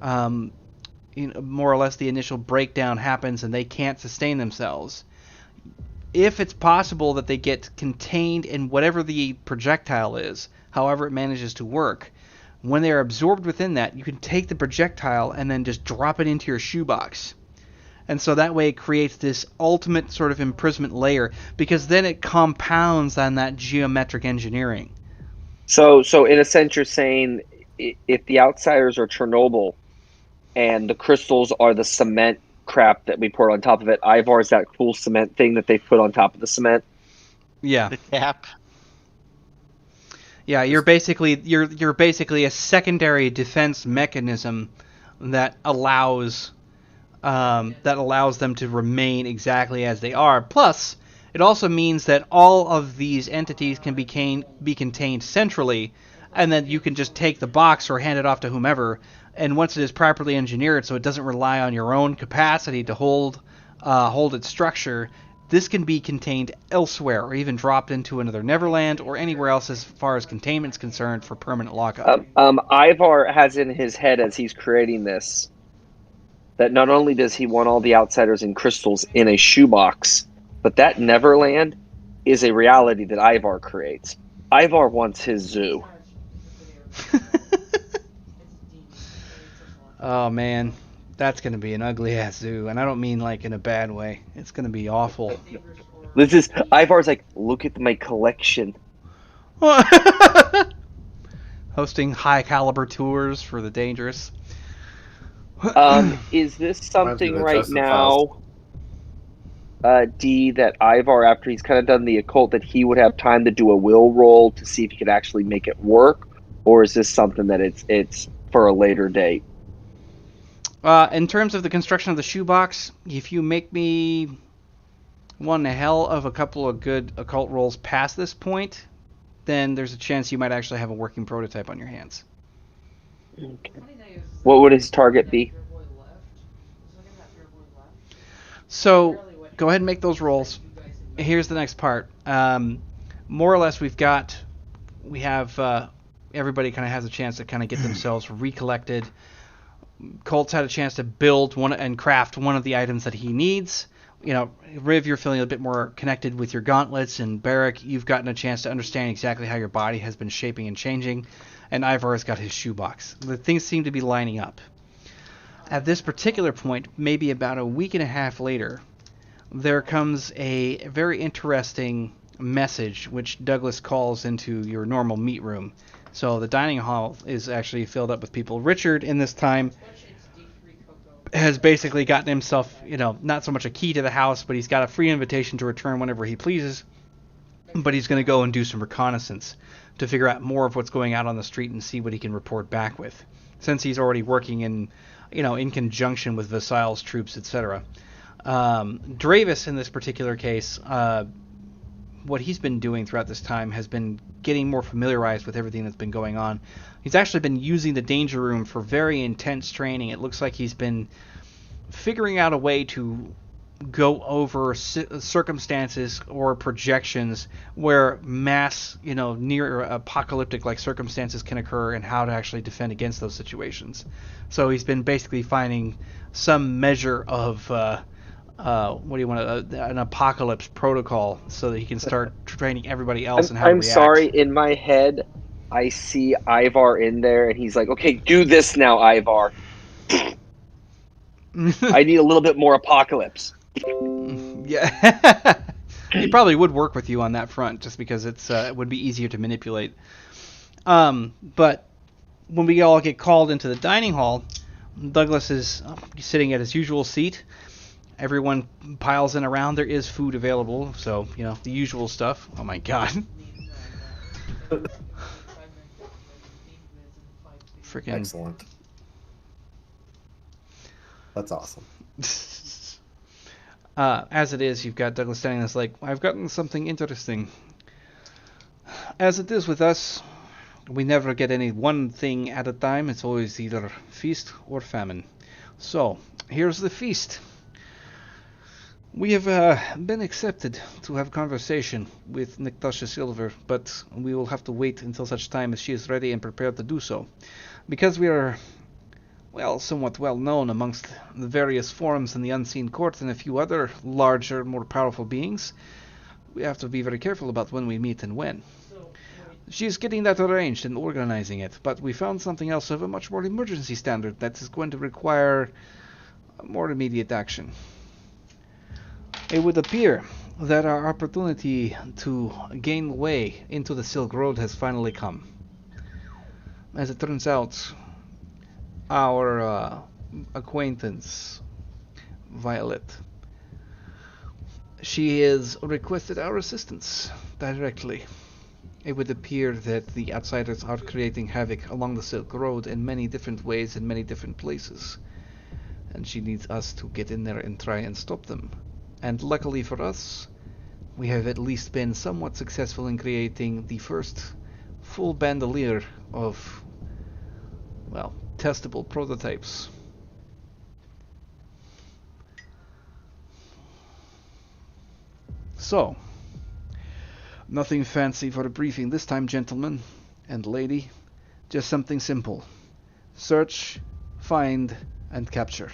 more or less the initial breakdown happens and they can't sustain themselves, if it's possible that they get contained in whatever the projectile is, however it manages to work, when they are absorbed within that, you can take the projectile and then just drop it into your shoebox. And so that way it creates this ultimate sort of imprisonment layer, because then it compounds on that geometric engineering. So in a sense, you're saying if the outsiders are Chernobyl and the crystals are the cement crap that we poured on top of it, Ivar is that cool cement thing that they put on top of the cement. Yeah. The cap. Yeah, you're basically a secondary defense mechanism that allows them to remain exactly as they are. Plus, it also means that all of these entities can be contained centrally, and then you can just take the box or hand it off to whomever. And once it is properly engineered, so it doesn't rely on your own capacity to hold its structure, this can be contained elsewhere, or even dropped into another Neverland, or anywhere else as far as containment's concerned for permanent lockup. Ivar has in his head as he's creating this that not only does he want all the outsiders and crystals in a shoebox, but that Neverland is a reality that Ivar creates. Ivar wants his zoo. Oh man, that's gonna be an ugly ass zoo, and I don't mean like in a bad way. It's gonna be awful. This is Ivar's like, look at my collection. Hosting high caliber tours for the dangerous. Is this something right now, D, that Ivar, after he's kind of done the occult, that he would have time to do a will roll to see if he could actually make it work, or is this something that it's for a later date? In terms of the construction of the shoebox, if you make me one hell of a couple of good occult rolls past this point, then there's a chance you might actually have a working prototype on your hands. Okay. What would his target be? So, go ahead and make those rolls. Here's the next part. More or less, we have everybody kind of has a chance to kind of get themselves recollected. Colt's had a chance to build one and craft one of the items that he needs. Riv, you're feeling a bit more connected with your gauntlets, and Barrick, you've gotten a chance to understand exactly how your body has been shaping and changing, and Ivar has got his shoebox. The things seem to be lining up. At this particular point, maybe about a week and a half later, there comes a very interesting message which Douglas calls into your normal meet room. So the dining hall is actually filled up with people. Richard, in this time, has basically gotten himself, not so much a key to the house, but he's got a free invitation to return whenever he pleases. But he's going to go and do some reconnaissance to figure out more of what's going out on the street and see what he can report back with, since he's already working in conjunction with Vasal's troops, etc. Dravis, in this particular case, what he's been doing throughout this time has been getting more familiarized with everything that's been going on. He's actually been using the danger room for very intense training. It looks like he's been figuring out a way to go over circumstances or projections where mass, near apocalyptic like circumstances can occur, and how to actually defend against those situations. So he's been basically finding some measure of an apocalypse protocol, so that he can start training everybody else and how to react. I'm sorry, in my head, I see Ivar in there, and he's like, okay, do this now, Ivar. I need a little bit more apocalypse. Yeah. He probably would work with you on that front, just because it would be easier to manipulate. But when we all get called into the dining hall, Douglas is sitting at his usual seat, everyone piles in around. There is food available, so the usual stuff. Oh my god. Freaking Excellent. That's awesome. As it is, you've got Douglas standing there like, I've gotten something interesting. As it is with us, we never get any one thing at a time. It's always either feast or famine. So, here's the feast. We have been accepted to have conversation with Natasha Silver, but we will have to wait until such time as she is ready and prepared to do so. Because we are, somewhat well known amongst the various forums in the Unseen Court and a few other larger, more powerful beings, we have to be very careful about when we meet and when. She is getting that arranged and organizing it, but we found something else of a much more emergency standard that is going to require more immediate action. It would appear that our opportunity to gain way into the Silk Road has finally come. As it turns out, our acquaintance, Violet, she has requested our assistance directly. It would appear that the outsiders are creating havoc along the Silk Road in many different ways in many different places. And she needs us to get in there and try and stop them. And luckily for us, we have at least been somewhat successful in creating the first full bandolier of, testable prototypes. So, nothing fancy for a briefing this time, gentlemen and lady. Just something simple. Search, find, and capture.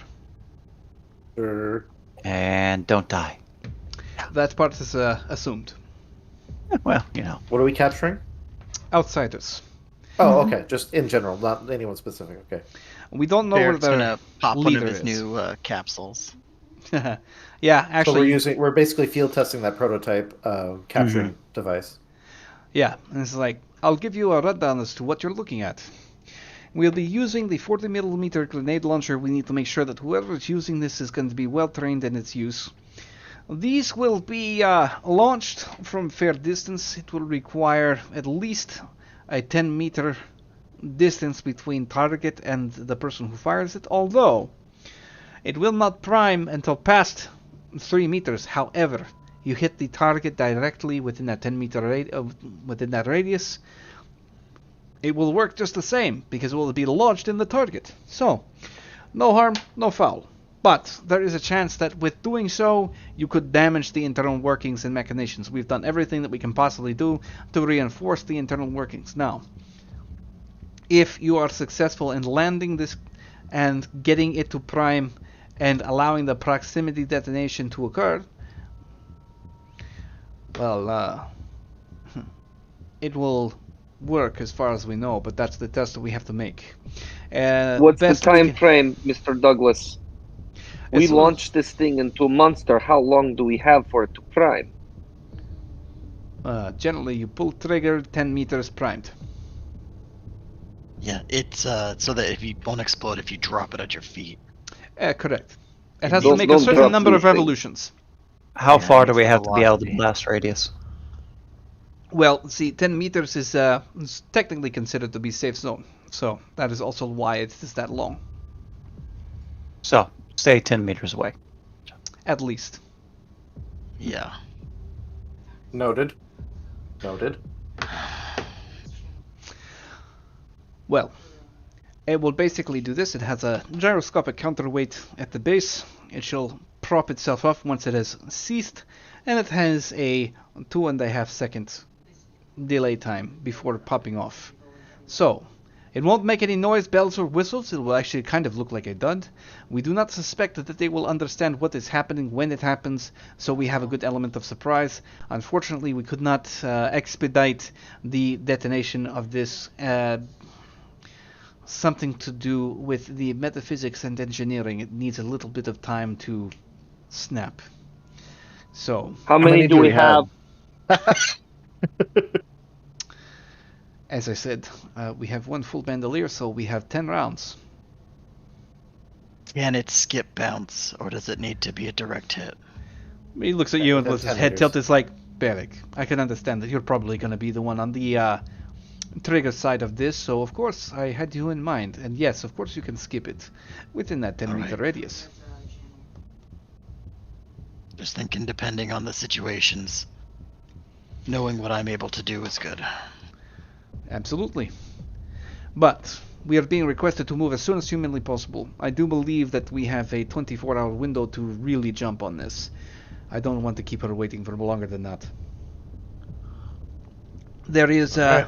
And don't die. That part is assumed. Well, What are we capturing? Outsiders. Oh, okay. Just in general, not anyone specific. Okay. We don't know Barrett's where gonna the pop one of leader his is. new capsules. Yeah, actually. So we're basically field testing that prototype capturing device. Yeah, and it's like, I'll give you a rundown as to what you're looking at. We'll be using the 40mm grenade launcher. We need to make sure that whoever is using this is going to be well trained in its use. These will be launched from fair distance. It will require at least a 10-meter distance between target and the person who fires it, although it will not prime until past 3 meters. However, you hit the target directly within that 10-meter within that radius, it will work just the same because it will be lodged in the target. So, no harm, no foul. But there is a chance that with doing so, you could damage the internal workings and machinations. We've done everything that we can possibly do to reinforce the internal workings. Now, if you are successful in landing this and getting it to prime and allowing the proximity detonation to occur, it will work as far as we know, but that's the test that we have to make. What's the time frame, Mr. Douglas? We launched this thing into a monster. How long do we have for it to prime? Generally, you pull trigger, 10 meters primed. Yeah, it's so that if you won't explode if you drop it at your feet. Correct. It has to make a certain number of revolutions. How far do we have to be out of the blast radius? Well, see, 10 meters is technically considered to be safe zone. So that is also why it is that long. So, stay 10 meters away. At least. Yeah. Noted. Well, it will basically do this. It has a gyroscopic counterweight at the base. It shall prop itself up once it has ceased, and it has a 2.5 second delay time before popping off. So, it won't make any noise, bells, or whistles. It will actually kind of look like a dud. We do not suspect that they will understand what is happening when it happens, so we have a good element of surprise. Unfortunately, we could not expedite the detonation of this. Something to do with the metaphysics and engineering. It needs a little bit of time to snap. So, how many do we have? As I said, we have one full bandolier, so we have 10 rounds. Can it skip bounce, or does it need to be a direct hit? He looks at you and with his 10 head meters. tilted, like, Beric, I can understand that you're probably going to be the one on the trigger side of this, so of course I had you in mind. And yes, of course you can skip it within that 10-meter Alright. radius. Just thinking, depending on the situations, knowing what I'm able to do is good. Absolutely. But we are being requested to move as soon as humanly possible. I do believe that we have a 24-hour window to really jump on this. I don't want to keep her waiting for longer than that. There is a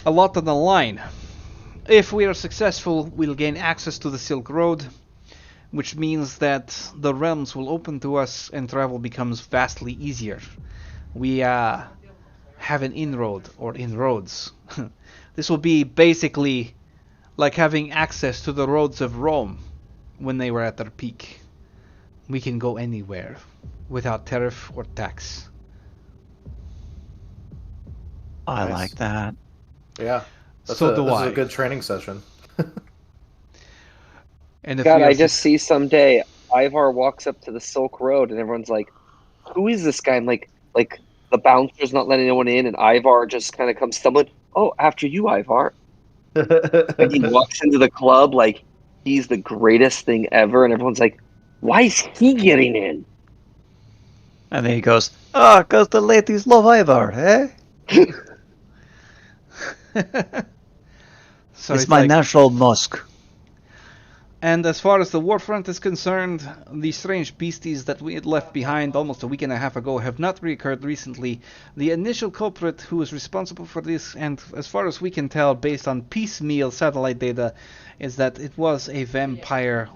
lot on the line. If we are successful, we'll gain access to the Silk Road, which means that the realms will open to us and travel becomes vastly easier. We have an inroad, or inroads. This will be basically like having access to the roads of Rome when they were at their peak. We can go anywhere without tariff or tax. I Nice. like that. Yeah. This So is do I. a good training session. And if God, we are I just see someday Ivar walks up to the Silk Road and everyone's like, "Who is this guy?" And like the bouncer's not letting anyone in, and Ivar just kind of comes stumbling. "Oh, after you, Ivar." And he walks into the club like he's the greatest thing ever, and everyone's like, "Why is he getting in?" And then he goes, "Ah, 'cause the ladies love Ivar, eh? So it's it's my like, natural musk." and as far as the warfront is concerned, the strange beasties that we had left behind almost a week and a half ago have not reoccurred recently. The initial culprit who was responsible for this, and as far as we can tell based on piecemeal satellite data, is that it was a vampire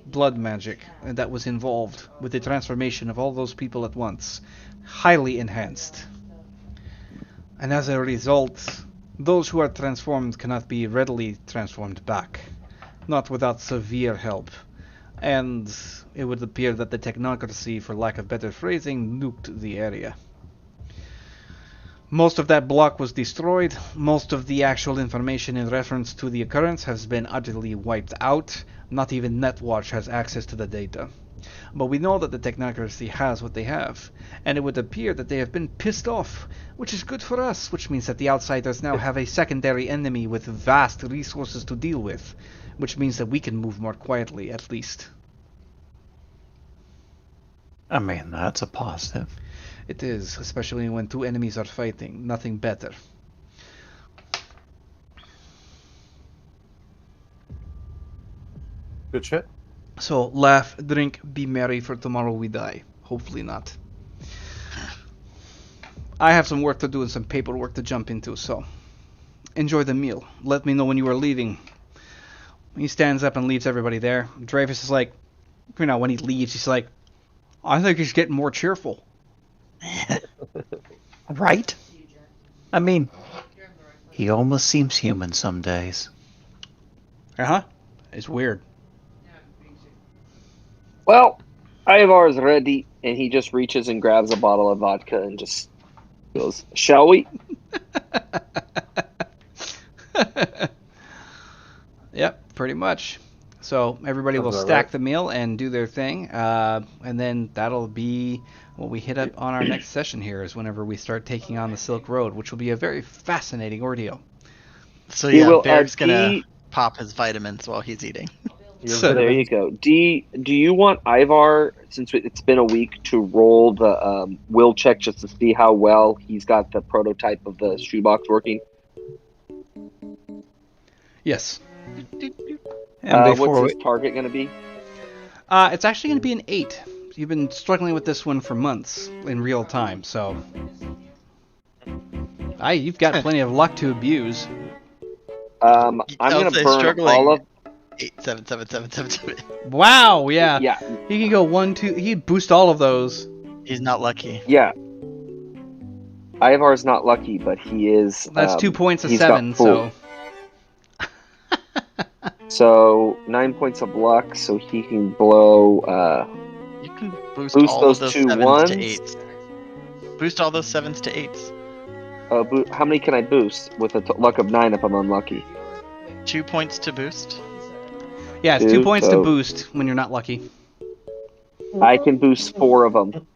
blood magic that was involved with the transformation of all those people at once. Highly enhanced. And as a result, those who are transformed cannot be readily transformed back. Not without severe help. And it would appear that the technocracy, for lack of better phrasing, nuked the area. Most of that block was destroyed. Most of the actual information in reference to the occurrence has been utterly wiped out. Not even Netwatch has access to the data. But we know that the technocracy has what they have, and it would appear that they have been pissed off, which is good for us, which means that the outsiders now have a secondary enemy with vast resources to deal with, which means that we can move more quietly, at least. I mean, that's a positive. It is, especially when two enemies are fighting. Nothing better. Good shit. So, laugh, drink, be merry, for tomorrow we die. Hopefully not. I have some work to do and some paperwork to jump into, so enjoy the meal. Let me know when you are leaving. He stands up and leaves everybody there. Dreyfus is like, when he leaves, he's like, I think he's getting more cheerful. Right? I mean, he almost seems human some days. Uh-huh. It's weird. Well, Ivar's ready, and he just reaches and grabs a bottle of vodka and just goes, "Shall we?" Yep, pretty much. So everybody will Sounds about stack right. the meal and do their thing, and then that'll be what we hit up on our next session here, is whenever we start taking on the Silk Road, which will be a very fascinating ordeal. So He yeah, will, Bear's gonna D- pop his vitamins while he's eating. So There you go. Do you want Ivar, since it's been a week, to roll the will check just to see how well he's got the prototype of the shoebox working? Yes. And What's his target going to be? It's actually going to be an 8. You've been struggling with this one for months in real time, so you've got plenty of luck to abuse. I'm I'll going to say burn struggling. all of... 8, 7, 7, 7, 7, 7. Wow, yeah. Yeah, He can go 1, 2. He'd boost all of those. He's not lucky. yeah. Ivar's not lucky, but he is... That's 2 points of he's got 7, full. so. So 9 points of luck, so he can blow... You can boost Boost all those of those two 7s ones. to 8s. Boost all those 7s to 8s. how many can I boost with a luck of 9 if I'm unlucky? 2 points to boost. Yeah, it's 2 points to boost when you're not lucky. I can boost 4 of them,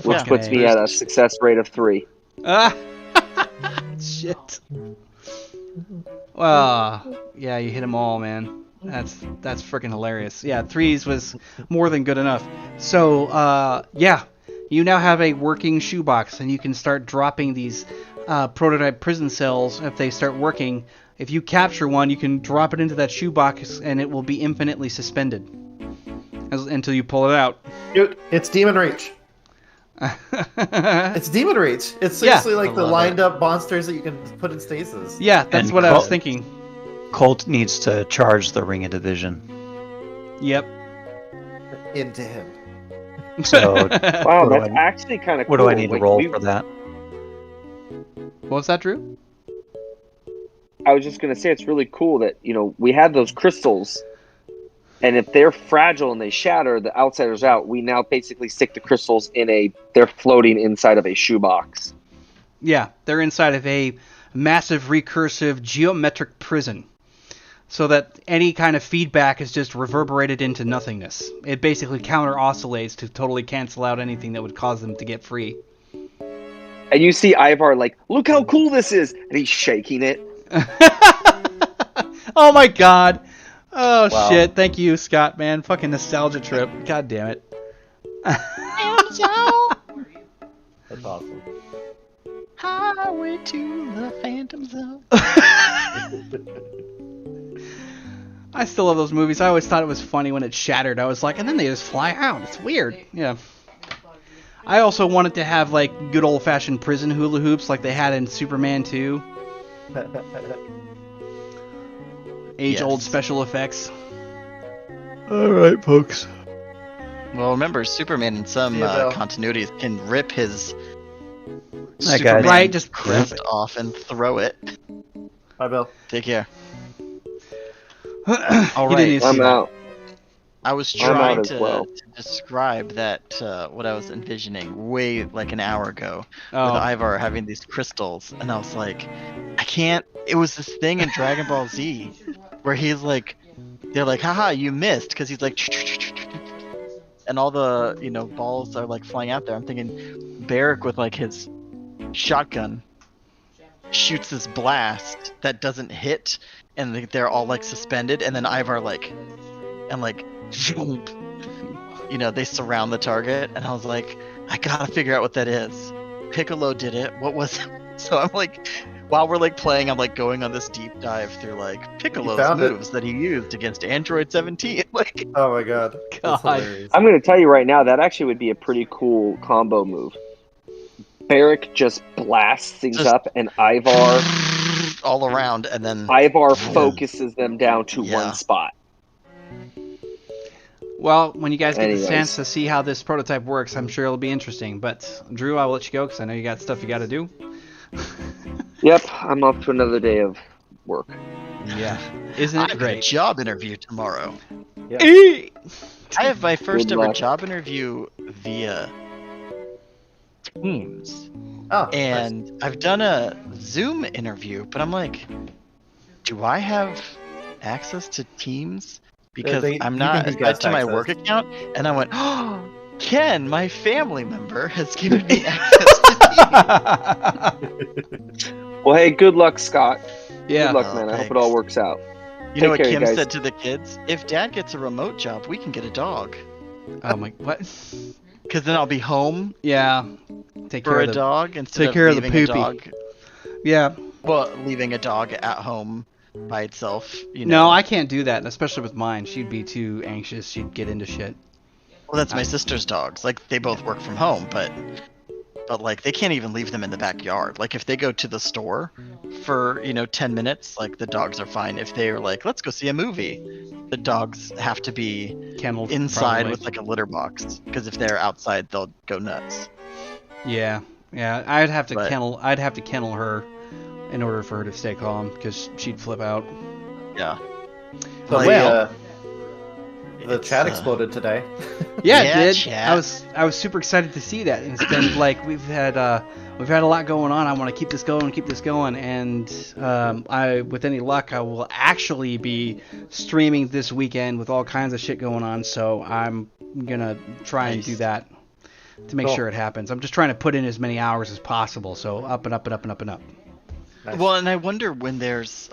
which puts me at a success rate of 3. Ah, shit. Yeah, you hit them all, man. That's freaking hilarious. Yeah, 3s was more than good enough. So, yeah, you now have a working shoebox, and you can start dropping these prototype prison cells if they start working. If you capture one, you can drop it into that shoebox, and it will be infinitely suspended until you pull it out. Dude, it's Demon Reach. It's Demon Reach. It's seriously like the lined up monsters that you can put in stasis. Yeah, that's what I was thinking. Colt needs to charge the Ring of Division. Yep. Into him. So, wow, that's actually kind of cool. What do I need to roll for that? What was that, Drew? I was just going to say it's really cool that, we have those crystals, and if they're fragile and they shatter, the outsider's out. We now basically stick the crystals they're floating inside of a shoebox. Yeah, they're inside of a massive recursive geometric prison. So that any kind of feedback is just reverberated into nothingness. It basically counter-oscillates to totally cancel out anything that would cause them to get free. And you see Ivar like, look how cool this is! And he's shaking it. Oh my god! Oh wow. Shit, thank you, Scott, man. Fucking nostalgia trip. God damn it. That's awesome. Highway to the Phantom Zone. I still love those movies. I always thought it was funny when it shattered. I was like, and then they just fly out. It's weird. Yeah. I also wanted to have like good old-fashioned prison hula hoops like they had in Superman 2. Age-old special effects. All right, folks. Well, remember, Superman in some continuities can rip his right, just crest off and throw it. Bye, Bill. Take care. All right, I'm out. I was trying to describe that what I was envisioning way like an hour ago with Ivar having these crystals, and I was like, I can't. It was this thing in Dragon Ball Z where he's like, they're like, haha, you missed, because he's like, and all the balls are like flying out there. I'm thinking Barrick with like his shotgun shoots this blast that doesn't hit, and they're all like suspended, and then Ivar they surround the target, and I was like, I gotta figure out what that is. Piccolo did it. What was it? So I'm like, while we're like playing, I'm like going on this deep dive through like Piccolo's moves that he used against Android 17. Like, oh my god. I'm gonna tell you right now, that actually would be a pretty cool combo move. Barrick just blasts things up, and Ivar all around, and then Ivar focuses them down to one spot. Well, when you guys get the chance to see how this prototype works, I'm sure it'll be interesting. But Drew, I'll let you go because I know you got stuff you got to do. Yep, I'm off to another day of work. Yeah, isn't it great? A job interview tomorrow. Yeah. I have my first ever job interview via Teams. Oh, and nice. I've done a Zoom interview, but I'm like, do I have access to Teams? Because I'm not attached to my work account. And I went, oh, Ken, my family member, has given me access to Teams. Well, hey, good luck, Scott. Yeah. Good luck, man. Thanks. I hope it all works out. You know what Kim said to the kids? If Dad gets a remote job, we can get a dog. Oh my, what? Because then I'll be home. Yeah. Take care of the dog instead take care of of the leaving poopy. a dog. Yeah. Well, leaving a dog at home by itself. No, I can't do that, especially with mine. She'd be too anxious. She'd get into shit. Well, that's my sister's dogs. Like, they both work from home, but like, they can't even leave them in the backyard. Like, if they go to the store for 10 minutes, like, the dogs are fine. If they're like, let's go see a movie, the dogs have to be kenneled inside probably. with like a litter box, because if they're outside, they'll go nuts. Yeah. I'd have to kennel her in order for her to stay calm, because she'd flip out. Yeah. So The chat exploded today. Yeah, it Yeah, did. chat. I was super excited to see that. And it's been like we've had a lot going on. I want to keep this going, and with any luck, I will actually be streaming this weekend with all kinds of shit going on. So I'm gonna try and do that to make sure it happens. I'm just trying to put in as many hours as possible. So up and up and up and up and up. Nice. Well, and I wonder when there's,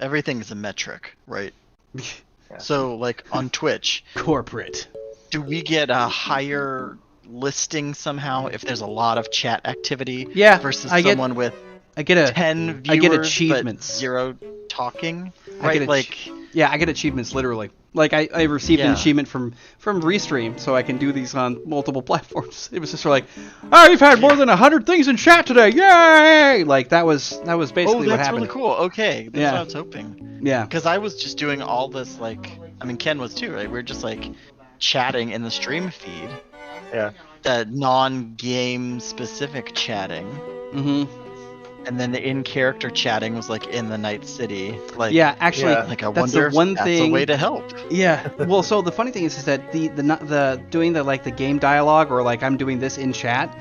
everything's a metric, right? Yeah. So, like on Twitch, Corporate. do we get a higher listing somehow if there's a lot of chat activity? Yeah, Versus I get- someone with I get a 10 viewers I get but achievements. 0 talking, I right? get Like, Yeah, I get achievements literally. Like I received an Yeah. achievement from Restream, so I can do these on multiple platforms. It was just sort of like, oh, you've had more than 100 things in chat today, yay! Like that was basically oh, what that's happened. really cool. Okay, that's Yeah. what I was hoping. Yeah, Because I was just doing all this, like, I mean, Ken was too, right? We are just like chatting in the stream feed, Yeah. the non-game specific chatting. hmm And then the in-character chatting was like in the Night City. Like, yeah. Actually, Yeah. like I that's wonder the one if that's thing. a way to help. Yeah. Well, so the funny thing is that the doing the game dialogue, or like I'm doing this in chat,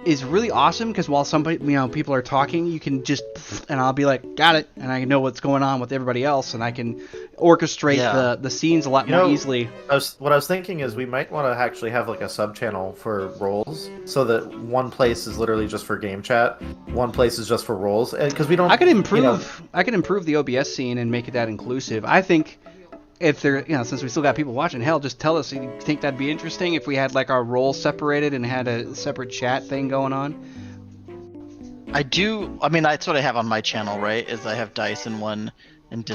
is really awesome because while people are talking, you can just, and I'll be like, got it, and I know what's going on with everybody else, and I can orchestrate Yeah. the scenes a lot more easily. What I was thinking is we might want to actually have like a sub channel for roles, so that one place is literally just for game chat, one place is just for roles, because we don't. I could improve. You know, I could improve the OBS scene and make it that inclusive. I think if there, since we still got people watching, hell, just tell us. You think that'd be interesting if we had like our roles separated and had a separate chat thing going on? I do. I mean, that's what I have on my channel, right? Is I have dice in one and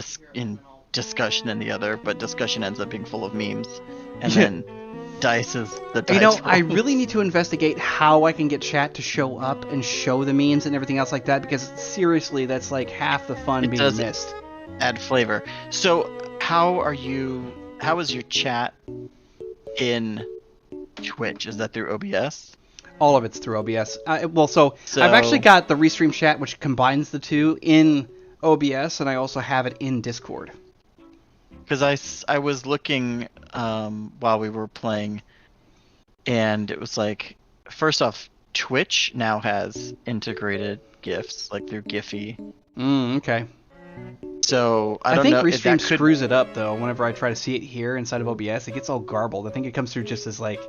discussion in the other, but discussion ends up being full of memes, and then dice is the dice. I roll. really need to investigate how I can get chat to show up and show the memes and everything else like that, because seriously, that's like half the fun It being does missed. add flavor. So, how is your chat in Twitch? Is that through OBS? All of it's through OBS. So So- I've actually got the Restream chat, which combines the two in OBS, and I also have it in Discord. Because I was looking while we were playing, and it was like, first off, Twitch now has integrated GIFs, like through Giphy. Okay. So I I don't think know if Restream that could. screws it up though. Whenever I try to see it here inside of OBS, it gets all garbled. I think it comes through just as like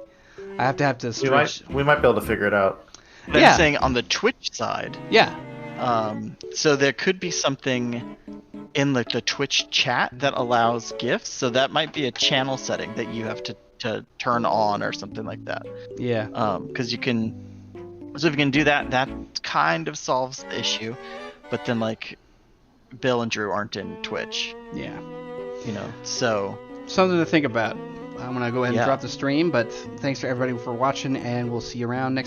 I have to we stretch. might be able to figure it out. But Yeah. I'm saying on the Twitch side. Yeah. So there could be something in the Twitch chat that allows GIFs. So that might be a channel setting that you have to turn on or something like that. Yeah. Because you can. So if you can do that, that kind of solves the issue. But then like, Bill and Drew aren't in Twitch, Yeah. So Something to think about. I'm gonna go ahead and Yeah. drop the stream, but thanks to everybody for watching, and we'll see you around next